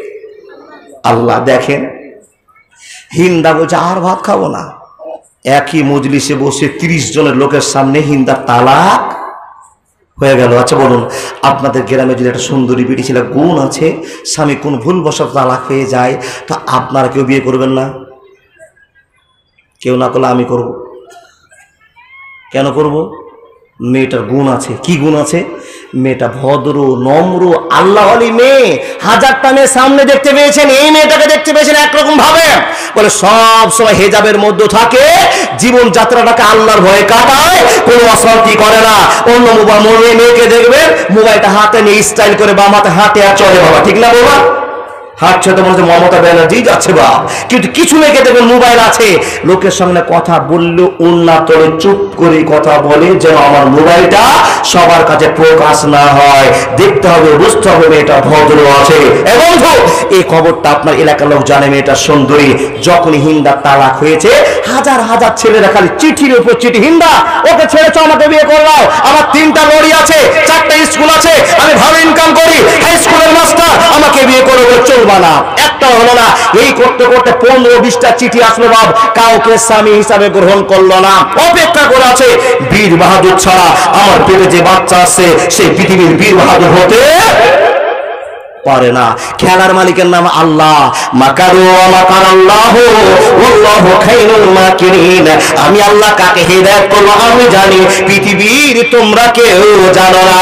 আল্লাহ। দেখেন হিন্দা বলছে আর ভাত খাবো না, একই মজলিসে বসে 30 জনের লোকের সামনে হিন্দা তালাক হয়ে গেল। আচ্ছা বলুন, আপনাদের গ্রামে যদি একটা সুন্দরী বেটি ছিল, গুণ আছে, স্বামী কোন ভুলবশত তালাক হয়ে যায়, তো আপনারা কেউ বিয়ে করবেন না? কেউ না করলে আমি করব। কেন করব? মেয়েটার গুণ আছে। কি গুণ আছে? মেয়েটা ভদ্র, নম্র, আল্লাহওয়ালি মেয়ে। 1000টা মেয়ে সামনে দেখতে পেয়েছেন, এই মেয়েটাকে দেখতে পেয়েছেন একরকম ভাবে, বলে সব সময় হেজাবের মধ্যে থাকে, জীবন যাত্রাটাকে আল্লাহর ভয়ে কাটায়, কোনো অশান্তি করে না। অন্য মেয়েকে দেখবেন মোবাইলটা হাতে নিয়ে স্টাইল করে বাম হাতে হাঁটে আর চলে, বাবা ঠিক না বাবা? হাঁটছে তো মনে হচ্ছে মমতা ব্যানার্জি যাচ্ছে বাপ, কিন্তু কিছু মেয়েকে দেখবেন মোবাইল আছে, লোকের সঙ্গে কথা বললে উন্নত চুপ করে কথা বলে, যেন আমার মোবাইলটা সবার কাছে প্রকাশ না হয়, দেখতে হবে, বুঝতে হবে মেয়েটা ভদ্র আছে। এবং এই খবরটা আপনার এলাকার লোক জানে, মেয়েটা সুন্দরী। যখন হিন্দা তালাক হয়েছে, হাজার হাজার ছেলেরা খালি চিঠির উপর চিঠি, হিন্দা ওকে ছেড়েছ, আমাকে বিয়ে করলাও, আমার 3টা লরি আছে, 4টা স্কুল আছে, আমি ভালো ইনকাম করি, হাই স্কুলের মাস্টার, আমাকে বিয়ে করবো, চলবা না। একটা হলো না, এই করতে করতে 15-20টা চিঠি আসলো, বাপ কাউকে স্বামী হিসাবে গ্রহণ করলো না, অপেক্ষা করে আছে বীর বাহাদুর ছাড়া আমার পেটে যে বাচ্চা আছে সে পৃথিবীর বীর বাহাদুর হতে পারে না। খেলার মালিকের নাম আল্লাহ। মাকারু ওয়া মাকারাল্লাহু ওয়াল্লাহু খায়রুল মাকিরিন। আমি আল্লাহ কাকে হিদায়াত করব আমি জানি, পৃথিবীর তোমরা কেউ জানো না,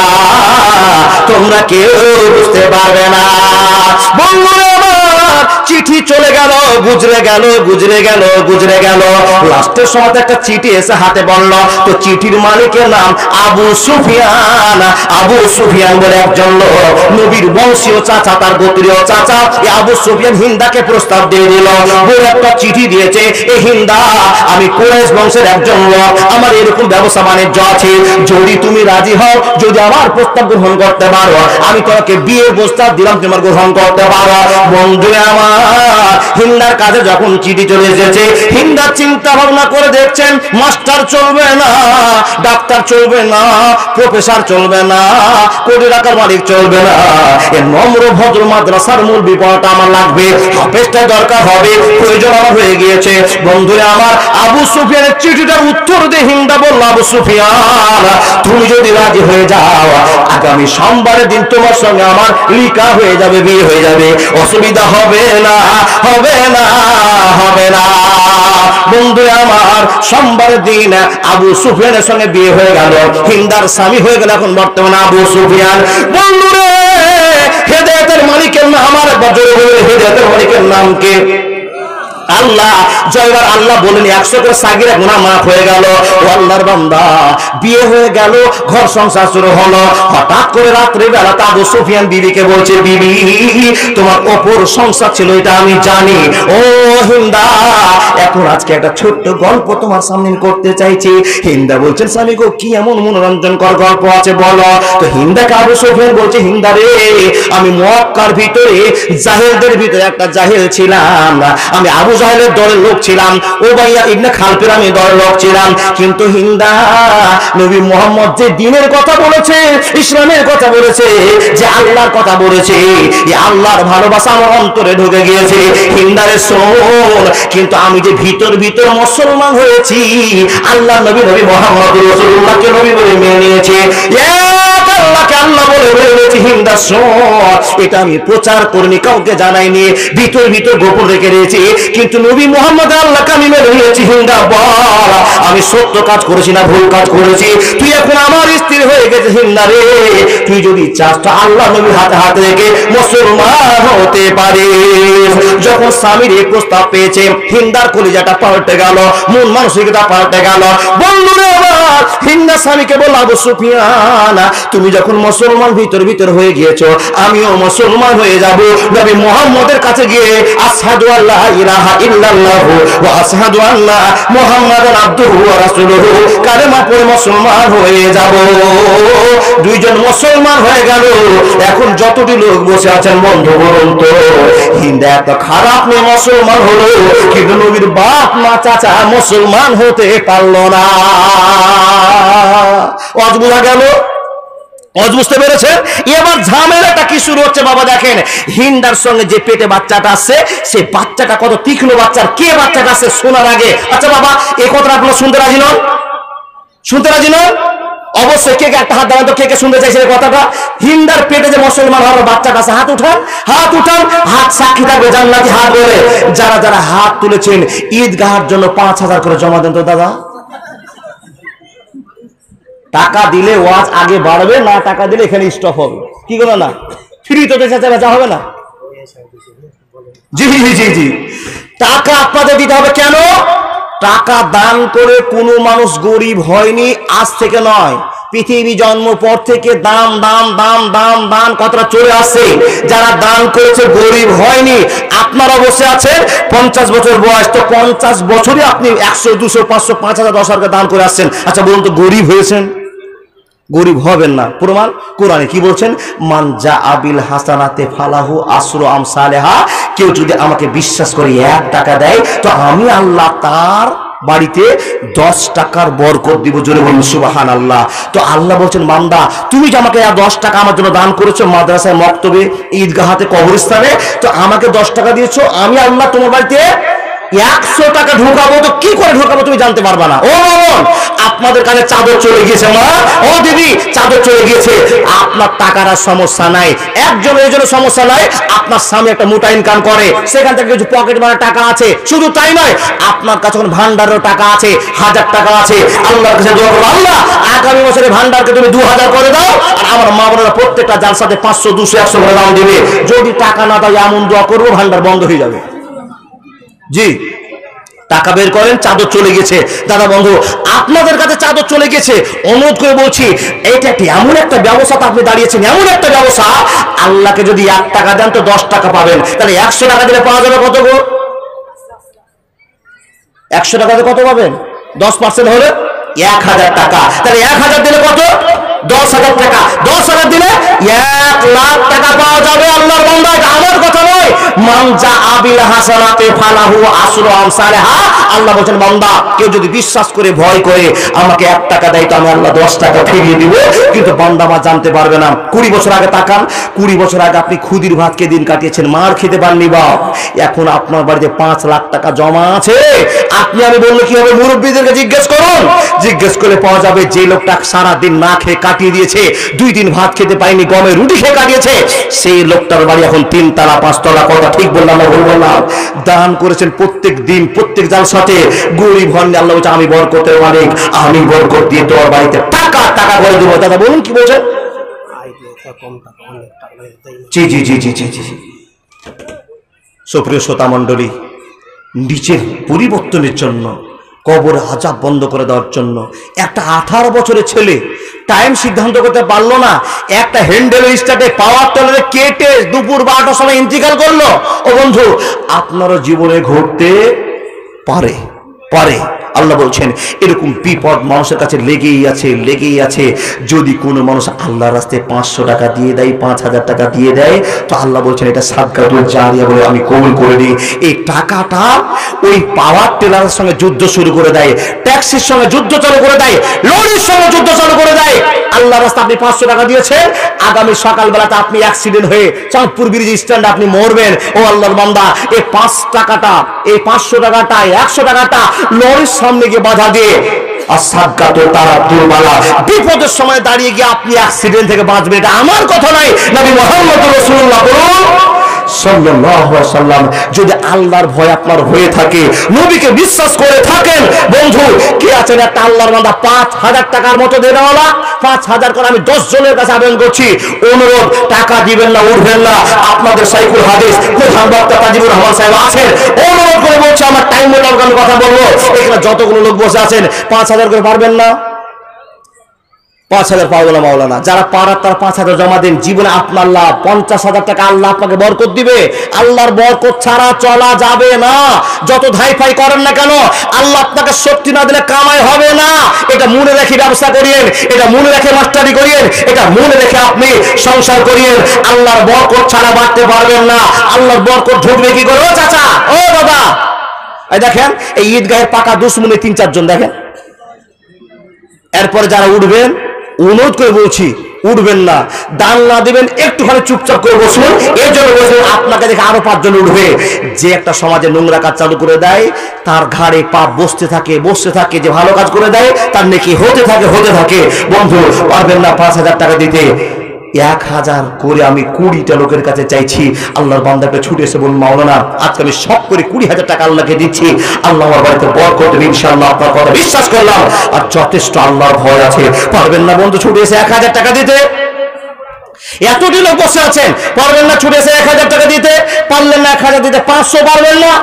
তোমরা কেউ বুঝতে পারবে না। বন্ধুরা চিঠি চলে গেল, গুজরে গেল, গুজরে গেল, গুজরে গেল, লাস্টের সময় একটা চিঠি এসে হাতে বলল, তো চিঠির মালিকের নাম আবু সুফিয়ান। আবু সুফিয়ান বলে একজন লোক, নবীর বংশীয় চাচা, তার গোত্রীয় চাচা। এই আবু সুফিয়ান হিন্দাকে প্রস্তাব দিয়ে দিল, বড় একটা চিঠি দিয়েছে, এই হিন্দা আমি কুরাইশ বংশের একজন লোক, আমার এরকম ব্যবসা বাণিজ্য আছে, যদি তুমি রাজি হও, যদি আমার প্রস্তাব গ্রহণ করতে পারো, আমি তোমাকে বিয়ের প্রস্তাব দিলাম, তোমার গ্রহণ করতে পারো। বন্ধুরা আমার, হিন্দার কাছে যখন চিঠি চলে এসেছে, হিন্দা চিন্তা ভাবনা করে দেখছেন, মাস্টার চলবে না, ডাক্তার চলবে না, প্রফেসর চলবে না, কোটি টাকার মালিক চলবে না, এ নম্র ভদ্র মাদ্রাসার মূল বিপদটা আমার লাগবে, হাফেজটা দরকার হবে, প্রয়োজন আমার হয়ে গিয়েছে। বন্ধুরা আমার, আবু সুফিয়ানের চিঠিটার উত্তর দিয়ে হিন্দা বলল, আবু সুফিয়ান তুমি যদি রাজি হয়ে যাও, আগামী সোমবারের দিন তোমার সঙ্গে আমার লিকা হয়ে যাবে, বিয়ে হয়ে যাবে, অসুবিধা হবে না, হবে না, হবে না। বন্ধুরা আমার, সোমবারের দিন আবু সুফিয়ানের সঙ্গে বিয়ে হয়ে গেল, হিন্দার স্বামী হয়ে গেল এখন বর্তমানে আবু সুফিয়ান। বন্ধুরে হেদায়েতের মালিকের নাম, আমার হেদায়েতের মালিকের নাম কে? আল্লাহ। জয়বার আল্লাহ বলেন 100 করে সাগিরা গুনাহ মাফ হয়ে গেল। ও আল্লাহর বান্দা, বিয়ে হয়ে গেল, ঘর সংসার শুরু হলো, হঠাৎ করে রাত্রে বেলা আবু সুফিয়ান বিবিকে বলছে, বিবি তোমার অপর সংসার ছিল, এটা আমি জানি, ও হিন্দা এখন আজকে একটা ছোট্ট গল্প তোমার সামনে করতে চাইছি। হিন্দা বলছেন, স্বামী গো কি এমন মনোরঞ্জনকর গল্প আছে বলো। তো হিন্দাকে আবু সুফিয়ান বলছে, হিন্দা রে আমি মক্কার ভিতরে জাহেলদের ভিতরে একটা জাহেল ছিলাম, আমি আবু জাহেলের দলের লোক ছিলাম, উমাইয়া ইবনে খালফের আমি দলের লোক ছিলাম। কিন্তু হিন্দা নবী মুহাম্মদ যে দ্বীনের কথা বলেছে, ইসলামের কথা বলেছে, যে আল্লাহর কথা বলেছে, এই আল্লাহর ভালোবাসা আমার অন্তরে ঢুকে গিয়েছে। হিন্দারে শোন, কিন্তু আমি যে ভিতর ভিতর মুসলমান হয়েছি, আল্লাহ নবী মুহাম্মদ রাসূলুল্লাহকে নবী বলে মেনে নিয়েছে, আল্লাহকে আল্লাহ বলে মেনে নিয়েছি। হিন্দা শোন, এটা আমি প্রচার করিনি, কাউকে জানাইনি, ভিতর ভিতর গোপন রেখে দিয়েছি, কিন্তু নবী মুহাম্মদ আল্লাহকে আমি মেনে নিয়েছি। হিন্দা বল, আমি সত্য কাজ করেছি না ভুল কাজ করেছি? তুই এখন আমার স্ত্রী হয়ে গেছে হিন্দা রে, তুই যদি চাস তো আল্লাহ নবী হাতে হাতে রেখে মুসলমান হতে পারিস। যখন স্বামীর এই প্রস্তাব পেয়েছে, হিন্দার কলিজাটা পাল্টে গেল, মন মানসিকতা পাল্টে গেল। বন্ধুরা আমার, হিন্দা স্বামীকে বলল, আবু সুফিয়ান তুমি যখন মুসলমান ভিতর ভিতর হয়ে গিয়েছো, আমিও মুসলমান হয়ে যাব। নবী মুহাম্মদের কাছে গিয়ে আশহাদু আল্লা ইলাহা ইল্লাল্লাহু ওয়া আশহাদু আন্না মুহাম্মাদান আবদুহু ওয়া রাসূলুহু কালেমা পড়ে মুসলমান হয়ে যাব। দুইজন মুসলমান হয়ে গেল। এখন যতটি লোক বসে আছেন বন্ধু বলুন তো, হিন্দা এত খারাপ মেয়ে মুসলমান হলো, কিন্তু নবীর বাপ মা চাচা মুসলমান হতে পারলো না। আজ বোঝা গেল, আজ বুঝতে পেরেছেন? এবার ঝামেলাটা কি শুরু হচ্ছে বাবা দেখেন, হিন্দার সঙ্গে যে পেটে বাচ্চাটা আসছে, সে বাচ্চাটা কত তীক্ষ্ণ বাচ্চার, কে বাচ্চাটা আসছে শোনার আগে, আচ্ছা বাবা এই কথাটা আপনারা শুনতে রাজি নন? শুনতে রাজি নন? অবশ্যই কে কে একটা হাত দাঁড়ান তো, কে কে শুনতে চাইছে এই কথাটা? হিন্দার পেটে যে মুসলমান হওয়ার বাচ্চাটা আছে, হাত উঠান, হাত উঠান, হাত সাক্ষী থাকবে জান্নাতি হাত বলে। যারা যারা হাত তুলেছেন ঈদগাহের জন্য 5000 করে জমা দেন তো দাদা। টাকা দিলে ওয়াজ আগে বাড়বে, না টাকা দিলে এখানে স্টপ হবে। কি করো না, ফ্রি তো বেচা হবে না। জি জি জি জি, টাকা আপনাদের দিতে হবে। কেন? টাকা দান করে কোনো মানুষ গরিব হয়নি আজ থেকে নয়, পৃথিবী জন্ম পর থেকে দাম দাম দাম দাম দান কতটা চলে আসছে। যারা দান করেছে গরিব হয়নি। আপনারা বসে আছেন 50 বছর বয়স, তো 50 বছরে আপনি 100 200 500 5000 10,000 দান করে আসছেন। আচ্ছা বলুন তো গরিব হয়েছেন? গরিব হবেন না। প্রমাণ কোরআনে কি বলছেন? মান জা আবিল হাসানাতে ফালাহু আসরু আমসালেহা, কেউ যদি আমাকে বিশ্বাস করে 1 টাকা দেয়, তো আমি আল্লাহ তার বাড়িতে 10 টাকার বরকত দিব। জোরে বলুন সুবহানাল্লাহ। তো আল্লাহ বলছেন, বান্দা তুমি যে আমাকে 10 টাকা আমার জন্য দান করেছো, মাদ্রাসায়, মক্তবে, ঈদগাহাতে, কবরস্থানে, তো আমাকে 10 টাকা দিয়েছো, আমি আল্লাহ তোমার বাড়িতে 100 টাকা ঢোকাবো। তো কি করে ঢোকাবো তুমি জানতে পারবা না। ও মামন, আপনাদের কাছে চাদর চলে গিয়েছে, মা ও দিদি চাদর চলে গিয়েছে, আপনার টাকার আর সমস্যা নাই। একজন এই জন্য সমস্যা নাই, আপনার স্বামী একটা মোটা ইনকাম করে, সেখান থেকে কিছু পকেট মারা টাকা আছে। শুধু তাই নয়, আপনার কাছে ভান্ডারের টাকা আছে, 1000 টাকা আছে। আল্লাহর কাছে দোয়া করো, আল্লাহ আগামী বছরে ভান্ডারকে তুমি 2000 করে দাও, আর আমার মা বোনেরা প্রত্যেকটা যার সাথে 500 200 100 করে দাম দিবে। যদি টাকা না দাও এমন দোয়া করবো ভান্ডার বন্ধ হয়ে যাবে। জি, টাকা বের করেন, চাদর চলে গেছে। দাদা বন্ধু, আপনাদের কাছে চাদর চলে গেছে, অনুরোধ করে বলছি, এটা কি এমন একটা ব্যবস্থা আপনি দাঁড়িয়েছেন, এমন একটা ব্যবস্থা, আল্লাহকে যদি 1 টাকা দেন তো 10 টাকা পাবেন। তাহলে 100 টাকা দিলে পাওয়া যাবে কত গো? 100 টাকাতে কত পাবেন? 10% হলে 1000 টাকা। তাহলে 1000 দিলে কত? 10,000 টাকা। 10,000 দিলে 1 লাখ টাকা পাওয়া যাবে। আল্লাহর বান্দা, এটা আমার কথা নয়। মান জা আবিল হাসানাতে ফালাহু আসরু আমসালেহা। আল্লাহ বলেন, বান্দা কেউ যদি বিশ্বাস করে ভয় করে আমাকে 1 টাকা দেয়, তো আমি আল্লাহ 10 টাকা ফিরিয়ে দিব। কিন্তু বান্দা মা জানতে পারবে না। 20 বছর আগে তাকান, 20 বছর আগে আপনি খুদির ভাতকে দিন কাটিয়েছেন, মার খেতে পাননি বাপ। এখন আপনার বাড়িতে 5 লাখ টাকা জমা আছে। আপনি আমি বললে কি হবে? মুরব্বীদেরকে জিজ্ঞেস করুন, জিজ্ঞেস করলে পাওয়া যাবে যে লোকটা সারা দিন না খেয়ে কাটিয়ে দিয়েছে, 2 দিন ভাত খেতে পায়নি, গমে রুটি খেয়ে কাটিয়েছে, সেই লোকটার বাড়ি এখন 3 তলা 5 তলা। কথা ঠিক বললাম না ভুল বললাম? দান করেছেন প্রত্যেক দিন, প্রত্যেক জালসাতে। গরিব হন, আল্লাহ বলছে আমি বরকতের মালিক, আমি বরকত দিয়ে তোমার বাড়িতে টাকা টাকা করে দেবো। দাদা বলুন কি বলছেন? জি জি জি জি জি জি। সুপ্রিয় শ্রোতা মণ্ডলী, নিজের পরিবর্তনের জন্য, কবর আযাব বন্ধ করে দেওয়ার জন্য একটা 18 বছরের ছেলে টাইম সিদ্ধান্ত করতে পারলো না, একটা হ্যান্ডেল স্টার্টে পাওয়ার টেলারে কেটে দুপুর 12টার সময় ইন্তিকাল করলো। ও বন্ধু, আপনারও জীবনে ঘটতে পারে পারে। আল্লাহ বলছেন এরকম বিপদ মানুষের কাছে লেগেই আছে। যদি কোনো মানুষ আল্লাহর রাস্তায় 500 টাকা দিয়ে দেয়, 5000 টাকা দিয়ে দেয়, তো আল্লাহ বলছেন এটা সাদকাতুল জারিয়া বলে আমি কবুল করে নিই। এই টাকাটা ওই পাওয়ার টেলারের সঙ্গে যুদ্ধ শুরু করে দেয়, ট্যাক্সির সঙ্গে যুদ্ধ চালু করে দেয়, লরির সঙ্গে যুদ্ধ চালু করে দেয়। আল্লাহর রাস্তায় আপনি 500 টাকা দিয়েছেন, আগামী সকালবেলাতে আপনি অ্যাক্সিডেন্ট হয়ে চাঁদপুর ব্রিজ স্ট্যান্ডে আপনি মরবেন। ও আল্লাহর বান্দা, এই 5 টাকাটা, এই 500 টাকাটা, 100 টাকাটা লরির সামনে গিয়ে বাধা দিয়ে বিপদের সময় দাঁড়িয়ে গিয়ে আপনি অ্যাক্সিডেন্ট থেকে বাঁচবেন, এটা আমার কথা নাই, নবী মুহাম্মদ রাসূলুল্লাহ বলুন সাল্লাল্লাহু আলাইহি ওয়াসাল্লাম। যদি আল্লাহর ভয় আপনার হয়ে থাকে, নবীকে বিশ্বাস করে থাকেন, বন্ধু কে আছেন একটা আল্লাহর বান্দা 5000 টাকার মতো দেওয়ালা, 5000 করে আমি 10 জনের কাছে আবেদন করছি, অনুরোধ, টাকা দিবেন না, উঠবেন না। আপনাদের সাইকুল হাদিস প্রধান বক্তা তাজিবুর রহমান সাহেব আছেন, অনুরোধ করে বলছি, আমার টাইম মতো আমি কথা বলবো। এখানে যতগুলো লোক বসে আছেন 5000 করে পারবেন না? 5000 পাবো না মাওলানা, যারা পারার তারা 5000 জমা দেন। জীবনে আপনার লাভ, 50,000 টাকা আল্লাহ আপনাকে বরকত দিবে। আল্লাহর বরকত ছাড়া চলা যাবে না। যত ধাইফাই করেন না কেন, আল্লাহ আপনাকে শক্তি না দিলে কামাই হবে না। এটা মনে রেখে ব্যবসা করিয়েন, এটা মনে রেখে মাস্টারি করিয়েন, এটা মনে রেখে আপনি সংসার করিয়েন। আল্লাহর বরকত ছাড়া বাড়তে পারবেন না। আল্লাহর বরকত ঢুকবে কি করে? ও চাচা, ও দাদা, এই দেখেন এই ঈদগাহের পাকা দুশ্মনী 3-4 জন দেখেন। এরপরে যারা উঠবেন, অনুরোধ করে বলছি উঠবেন না, দান না দিবেন, একটুখানি চুপচাপ করে বসুন। এর জন্য বলছেন আপনাকে দেখে আরো 5 জন উঠবে। যে একটা সমাজে নোংরা কাজ চালু করে দেয়, তার ঘাড়ে পাপ বসতে থাকে। যে ভালো কাজ করে দেয়, তার নেকি হতে থাকে। বন্ধু পারবেন না 5000 টাকা দিতে, 1000 করে আমি 20টা লোকের কাছে চাইছি। আল্লাহর বান্দাকে ছুটে এসে বলুন, মাওলানা আজকে আমি সব করে 20,000 টাকা আল্লাহকে দিচ্ছি, আল্লাহ আমার বাড়িতে বরকত দেবে ইনশাআল্লাহ। আপনার কথা বিশ্বাস করলাম, আর যথেষ্ট আল্লাহর ভয় আছে। পারবেন না বন্ধু ছুটে এসে 1000 টাকা দিতে? এতটি লোক বসে আছেন, পারবেন না ছুটে এসে 1000 টাকা দিতে? পারলেন না 1000 দিতে, 500 পারবেন না?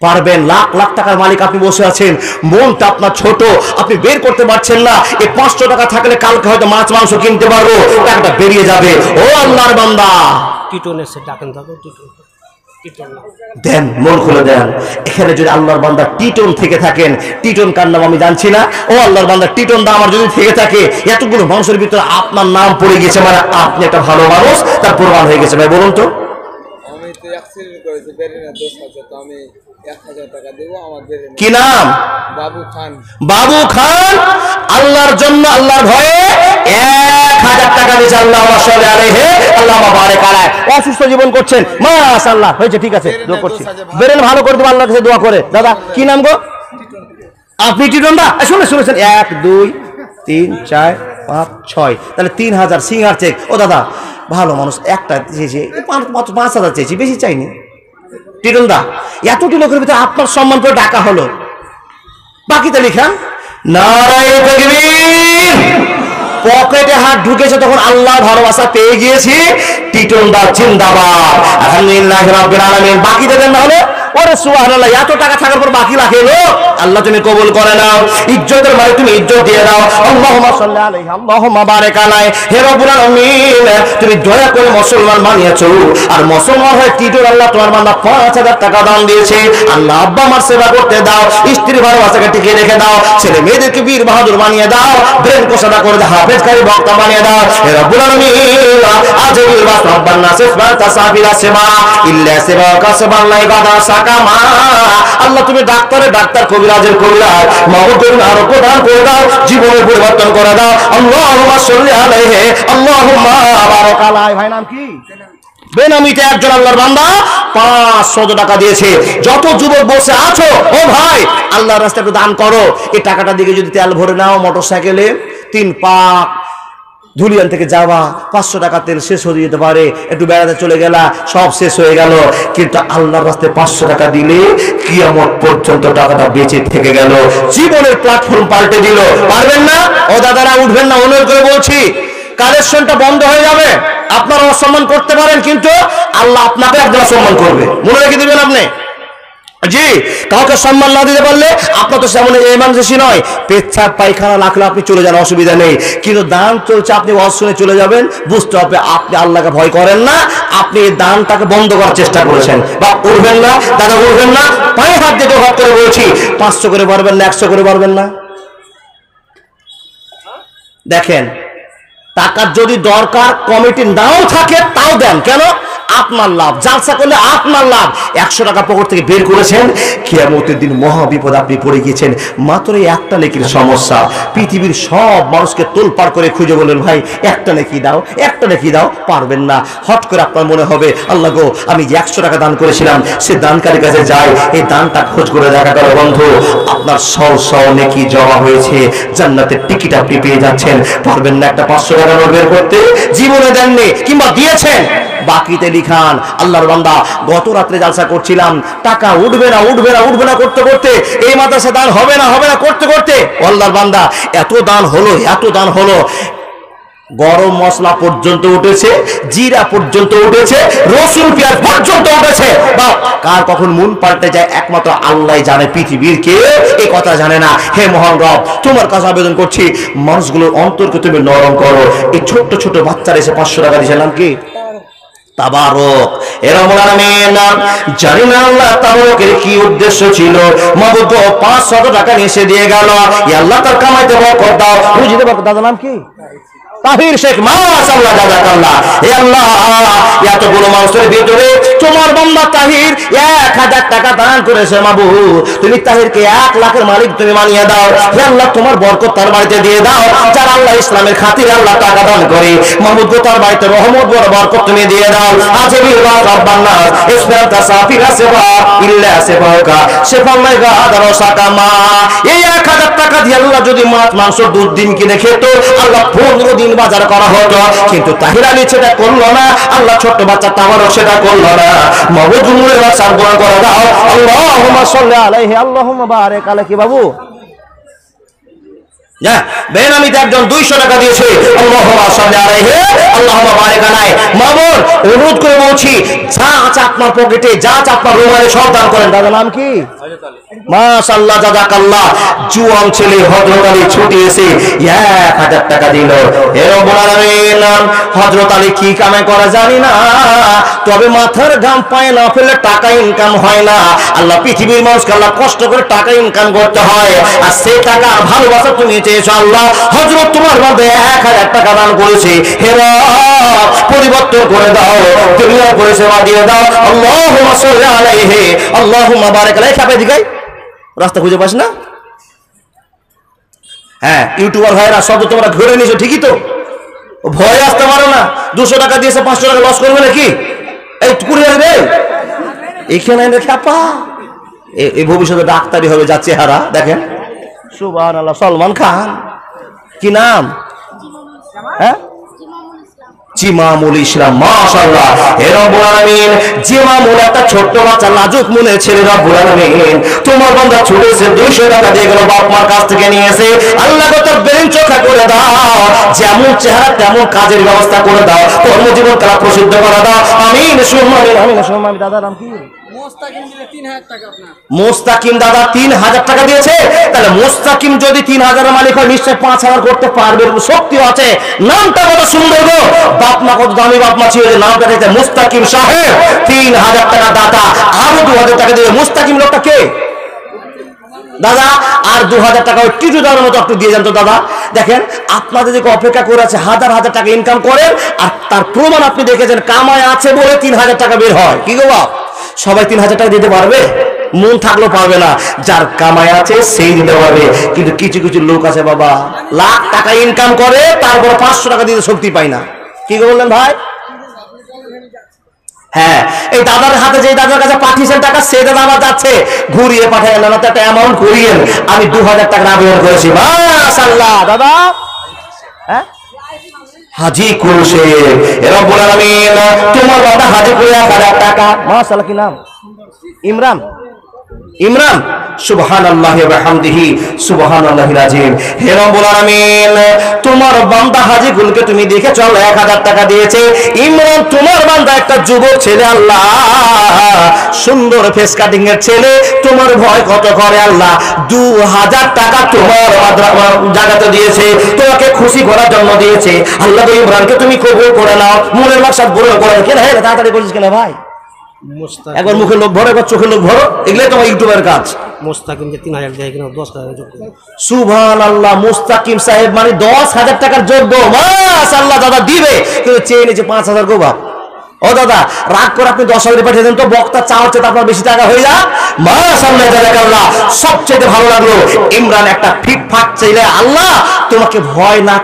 পারবেন। লাখ লাখ টাকার মালিক আপনি বসে আছেন, মনটা আপনার ছোট, আপনি বের করতে পারছেন না। এই 500 টাকা থাকলে কালকে হয়তো মাছ মাংস কিনতে পারবো, টাকাটা বেরিয়ে যাবে। ও আল্লাহর বান্দা, দেন, মন খুলে দেন। এখানে যদি আল্লাহর বান্দা টিটন থেকে থাকেন, টিটন কার নাম আমি জানছি না, ও আল্লাহর বান্দা টিটন দা আমার যদি থেকে থাকে, এতগুলো মানুষের ভিতরে আপনার নাম পড়ে গেছে, মানে আপনি একটা ভালো মানুষ, তার প্রমাণ হয়ে গেছে। ভাই বলুন তো, কি নাম? বাবু খান। আল্লাহর জন্য, আল্লাহর ভয়ে 1000 টাকা দিয়েছে। আল্লাহ অসুস্থ জীবন করছেন, মাশাআল্লাহ, হয়েছে, ঠিক আছে, দোয়া করছি, বেরেন ভালো করে দেবো, আল্লাহর কাছে দোয়া করে। দাদা কি নাম গো? আপনি টিটন দা? শুনেছেন 1 2 3 4 5 6, তাহলে 3000 সিঙ্গার চেক। ও দাদা ভালো মানুষ, একটা চেয়েছি, 5000 চেয়েছি, বেশি চাইনি। টিটন দা, এতটি লোকের ভিতরে আপনার সম্মান করে ডাকা হলো, বাকিতে লিখান নারায়ে তাকবীর। পকেটে হাত ঢুকেছে তখন আল্লাহ ভালোবাসা পেয়ে গিয়েছি। টিটন দা জিন্দাবাদ, আলহামদুলিল্লাহ রাব্বিল আলামিন। বাকি দেবেন না হলে, ওরে সুবহানাল্লাহ, এত টাকা থাকার পর বাকি রাখেলো। আল্লাহ তুমি কবুল করে নাও, ইজ্জতের মালিক তুমি ইজ্জত দিয়ে দাও। আল্লাহুম্মা সাল্লি আলাইহি, আল্লাহুম্মা বারিক আলাইহি। হে রব্বুল আলামিন, তুমি দয়া করে মুসলমান বানিয়েছো, আর মুসলমান হয়ে টিটন আল্লাহ তোমার বান্দা 5000 টাকা দান দিয়েছে। আল্লাহ আব্বা আমার সেবা করতে দাও, স্ত্রী ভালোবাসাকে টিকিয়ে রেখে দাও, ছেলে মেয়েদেরকে বীর বাহাদুর বানিয়ে দাও, ব্রেন কোষাদা করে দাও, হাফেজকারী বক্তা বানিয়ে দাও। হে রব্বুল আলামিন, আজমিল বাস রব্বান নাসিস বা তাসাবিরা সেবা ইল্লা সেবা কাসবাল্লাহ ইবাদা সাকামা। আল্লাহ তুমি ডাক্তারের ডাক্তার, কবিরাজের কবিরাজ, মাহবুব করুন, আরো প্রদান করে দাও, জীবনের পরিবর্তন করে দাও। আল্লাহুম্মা সাল্লি আলাইহি, আল্লাহুম্মা বারিক আলাইহি। ভাই নাম কি? বেনামিতে একজন আল্লাহর বান্দা 500 টাকা দিয়েছে। যত যুবক বসে আছো, ও ভাই আল্লাহর রাস্তায় একটু দান করো। এই টাকাটা দিকে যদি তেল ভরে নাও, মোটরসাইকেলে 3 পাক ধুলিয়ান থেকে যাওয়া, 500 টাকা তেল শেষ হয়ে যেতে পারে, একটু বেড়াতে চলে গেলা, সব শেষ হয়ে গেল। কিন্তু আল্লাহর রাস্তায় 500 টাকা দিলে কিয়ামত পর্যন্ত টাকাটা বেঁচে থেকে গেল, জীবনের প্ল্যাটফর্ম পাল্টে দিল। পারবেন না? ও দাদারা উঠবেন না, অনুরোধ করে বলছি, কালেকশনটা বন্ধ হয়ে যাবে। আপনারা অসম্মান করতে পারেন, কিন্তু আল্লাহ আপনাকে একদম সম্মান করবে, মনে রেখে দিবেন। আপনি জি, কাউকে সম্মান না দিতে পারলে আপনার তো সেমন এমার্জেন্সি নয়, পেচ্ছাপ পায়খানা লাগলে আপনি চলে যান, অসুবিধা নেই। কিন্তু দান চলছে, আপনি ওয়াজ শুনে চলে যাবেন, বুঝতে হবে আপনি আল্লাহকে ভয় করেন না, আপনি এই দানটাকে বন্ধ করার চেষ্টা করেছেন। বা উঠবেন না দাদা, উঠবেন না, পায়ে হাত দিয়ে ভাগ করে বলছি, 500 করে পারবেন না, 100 করে পারবেন না। দেখেন, টাকার যদি দরকার কমিটি নাও থাকে তাও দেন, কেন? আপনার লাভ, জালসা করলে আপনার লাভ। 100 টাকা পকেট থেকে বের করেছেন, কিয়ামতের দিন মহা বিপদ আপনি পড়ে গিয়েছেন। মাত্র একটা নেকির সমস্যা, পৃথিবীর সব মানুষকে তোলপাড় করে খুঁজে বলেন ভাই একটা নেকি দাও, একটা নেকি দাও, পারবেন না। হট করে আপনার মনে হবে আল্লাহ গো, আমি যে 100 টাকা দান করেছিলাম, সে দানকারীর কাছে যাই, এই দানটা খোঁজ করে দেখা গেল বন্ধু আপনার 100 নেকি জমা হয়েছে, জান্নাতের টিকিট আপনি পেয়ে যাচ্ছেন। পারবেন না একটা 500 টাকা নোট বের করতে? জীবনে দেননি, কিংবা দিয়েছেন, বাকিতে লিখান আল্লাহর বান্দা গত রাত্রে জালসা করছিলাম, টাকা উঠবে না উঠবে না উঠবে না করতে করতে এই মাদ্রাসা দান হবে না হবে না করতে করতে আল্লাহর বান্দা এত দান হলো, এত দান হলো, গরম মশলা পর্যন্ত উঠেছে, জিরা পর্যন্ত উঠেছে, রসুন পেঁয়াজ পর্যন্ত উঠেছে। বা কার কখন মন পাল্টে যায় একমাত্র আল্লাহ জানে, পৃথিবীর কে এই কথা জানে না। হে মহান রব, তোমার কাছে আবেদন করছি, মানুষগুলোর অন্তরকে তুমি নরম করো। এই ছোট্ট ছোট বাচ্চারা এসে 500 টাকা দিয়েছিলাম কি তাবারক, এরকম আমিন। জানি না আল্লাহ তাবারকের কি উদ্দেশ্য ছিল, মাবুদ 500 টাকা নিয়ে দিয়ে গেল, আল্লাহ তার কামাইতে বরকত দাও। বুঝতে পারো দাদার নাম কি? তাহির শেখ, মাশাআল্লাহ, জাযাকাল্লাহ। হে আল্লাহ, এতগুলো মানুষের ভিতরে তোমার বান্দা তাহির 1000 টাকা দান করেছে, মাবুদ তুমি তাহিরকে 1 লাখের মালিক তুমি বানিয়ে দাও। হে আল্লাহ, তোমার বরকত তার বাড়িতে দিয়ে দাও। যারা আল্লাহ ইসলামের খাতিরে আল্লাহ টাকা দান করে, মাবুদ গো তার বাড়িতে রহমত বড় বরকত তুমি দিয়ে দাও। আজমির রব্বানা ইসফাতা সাফিরা সেবা ইল্লা সেবাকা সেফাল্লাহ গাদার সাকামা। এই 1000 টাকা দিয়ে আল্লাহ যদি মাছ মাংস দুধ ডিম কিনে খেত, আল্লাহ 15 দিন বাজার করা হতো। কিন্তু তাহির আলী সেটা করলো না, আল্লাহ ছোট্ট বাচ্চা তাবারক সেটা করলো না। মাবুদ জুমুরের বাচ্চা দোয়া করে দাও, আল্লাহুম্মা সাল্লি আলাইহি আল্লাহুম্মা বারিক আলাইহি। বাবু বেনামিতে একজন 200 টাকা দিয়েছে, আল্লাহুম্মা সাল্লি আলাইহি আল্লাহুম্মা বারিক আলাইহি। মামুন অনুরোধ করে বলছি, যা আছে আপনার পকেটে, যা আছে আপনার রুমালে সব দান করেন। দাদার নাম কি? মাশাআল্লাহ, জাযাকাল্লাহ। জুয়ান ছেলে হযরত আলী ছুটি এসে 1000 টাকা দিল। হে রব্বুল আলামিন, হযরত আলী কি কামে করে জানি না, তবে মাথার ঘাম পায়ে না ফেলে টাকা ইনকাম হয় না। আল্লাহ পৃথিবীর মানুষকে আল্লাহ কষ্ট করে টাকা ইনকাম করতে হয়, আর সেই টাকা ভালোবাসা তুমি চেয়েছো আল্লাহ। হযরত তোমার মধ্যে 1000 টাকা দান করেছে, হে রব পরিবর্তন করে দাও, দুনিয়া পরিষেবা দিয়ে দাও। আল্লাহুম্মা সাল্লি আলাইহি আল্লাহুম্মা বারিক আলাইহি। খাবে দিগাই রাস্তা খুঁজে পাস না? হ্যাঁ, ইউটিউবার ভাইরা সব তোমরা ঘুরে নিয়েছো, ঠিকই তো, ভয় আসতে পারো না। 200 টাকা দিয়েছে 500 টাকা লস করবে নাকি? এই কুড়ি রে এখানে খ্যাপা, এই ভবিষ্যতে ডাক্তারি হবে যা চেহারা দেখেন। সুবহানাল্লাহ। সলমান খান কি নাম? হ্যাঁ, জিমামুল ইসলাম, মাশাআল্লাহ। হে রব্বুল আলামিন, জিমামুল একটা ছোট্ট বাচ্চা লাজুক মনের ছেলে, রব্বুল আলামিন তোমার বান্দা ছুটেছে 200 টাকা দিয়ে গেল, বাপ মার কাছ থেকে নিয়েছে। আল্লাহ গো তার ব্রেন চোখা করে দাও, যেমন চেহারা তেমন কাজের ব্যবস্থা করে দাও, কর্মজীবন তারা প্রসিদ্ধ করে দাও। আমিন সুম্মা আমিন। আমিন সুম্মা আমিন। দাদার নাম কি? মোস্তাকিম দাদা 3000 টাকা দিয়েছে। তাহলে মোস্তাকিম যদি 3000 এর মালিক হয়, নিশ্চয় 5000 করতে পারবে, শক্তি আছে। নামটা কত সুন্দর গো, বাপ মা কত দামি বাপ মা ছিল, নামটা দিয়েছে মোস্তাকিম সাহেব, 3000 টাকা দাতা। আরো 2000 টাকা দিয়ে মুস্তাকিম লোকটা কে দাদা? আর 2000 টাকা ওই টিটু দেওয়ার মতো একটু দিয়ে যান তো দাদা। দেখেন আপনাদের দিকে অপেক্ষা করে আছে, হাজার হাজার টাকা ইনকাম করেন, আর তার প্রমাণ আপনি দেখেছেন, কামায় আছে বলে 3000 টাকা বের হয়। কি গো বাপ, সবাই 3000 টাকা দিতে পারবে? মন থাকলেও পারবে না, যার কামায় আছে সেই দিতে পারবে। কিন্তু কিছু কিছু লোক আছে বাবা, লাখ টাকা ইনকাম করে, তারপর 500 টাকা দিতে শক্তি পায় না। কি বললেন ভাই? হ্যাঁ, এই দাদার হাতে যে দাদার কাছে পাঠিয়েছেন টাকা, সে দাদা আমার যাচ্ছে ঘুরিয়ে পাঠায় না, তো একটা অ্যামাউন্ট করিয়েন। আমি 2000 টাকা আবেদন করেছি, মাশাআল্লাহ দাদা। হ্যাঁ, হাজি কুলশে, রব্বুল আলামিন তোমার বাবা হাজি করে 1000 টাকা, মাশাআল্লাহ। কি নাম? ইমরান। ইমরান সুবহানাল্লাহি ওয়া বিহামদিহি সুবহানাল্লাহিল আযীম। হে রব্বুল আলামিন, তোমার বান্দা হাজীগুলকে তুমি দেখে চল 1000 টাকা দিয়েছে। ইমরান তোমার বান্দা একটা যুবক ছেলে আল্লাহ, সুন্দর ফেস কাটিং এর ছেলে, তোমার ভয় কত করে আল্লাহ, 2000 টাকা তোমার জায়গাতে দিয়েছে, তোমাকে খুশি করার জন্য দিয়েছে আল্লাহ। তো ইমরানকে তুমি কবুল করে নাও, মনের মাকসাদ পূরণ করে। কেন হে তাড়াতাড়ি বলিস কেন ভাই? একবার মুখের লোক ভরো, একবার চোখের লোক ভরো, এগুলোই তোমার ইউটিউবের কাজ। মুস্তাকিমকে 3000 দেয় কিনা 10,000 যোগ করে। সুবহানাল্লাহ, মুস্তাকিম সাহেব মানে 10,000 টাকার যোগ্য। মাশাআল্লাহ দাদা দিবে, কিন্তু চেয়ে নিয়েছে 5,000 গো বাপ। ও দাদা রাগ করে আপনি 10,000 পাঠিয়ে দেন তো, বক্তা চাওয়ার চেয়ে আপনার বেশি টাকা হয়ে যা। মাশাআল্লাহ জাযাকাল্লাহ। সবচেয়ে ভালো লাগলো ইমরান একটা ফিটফাট ছেলে, আল্লাহ তোমাকে ভয় না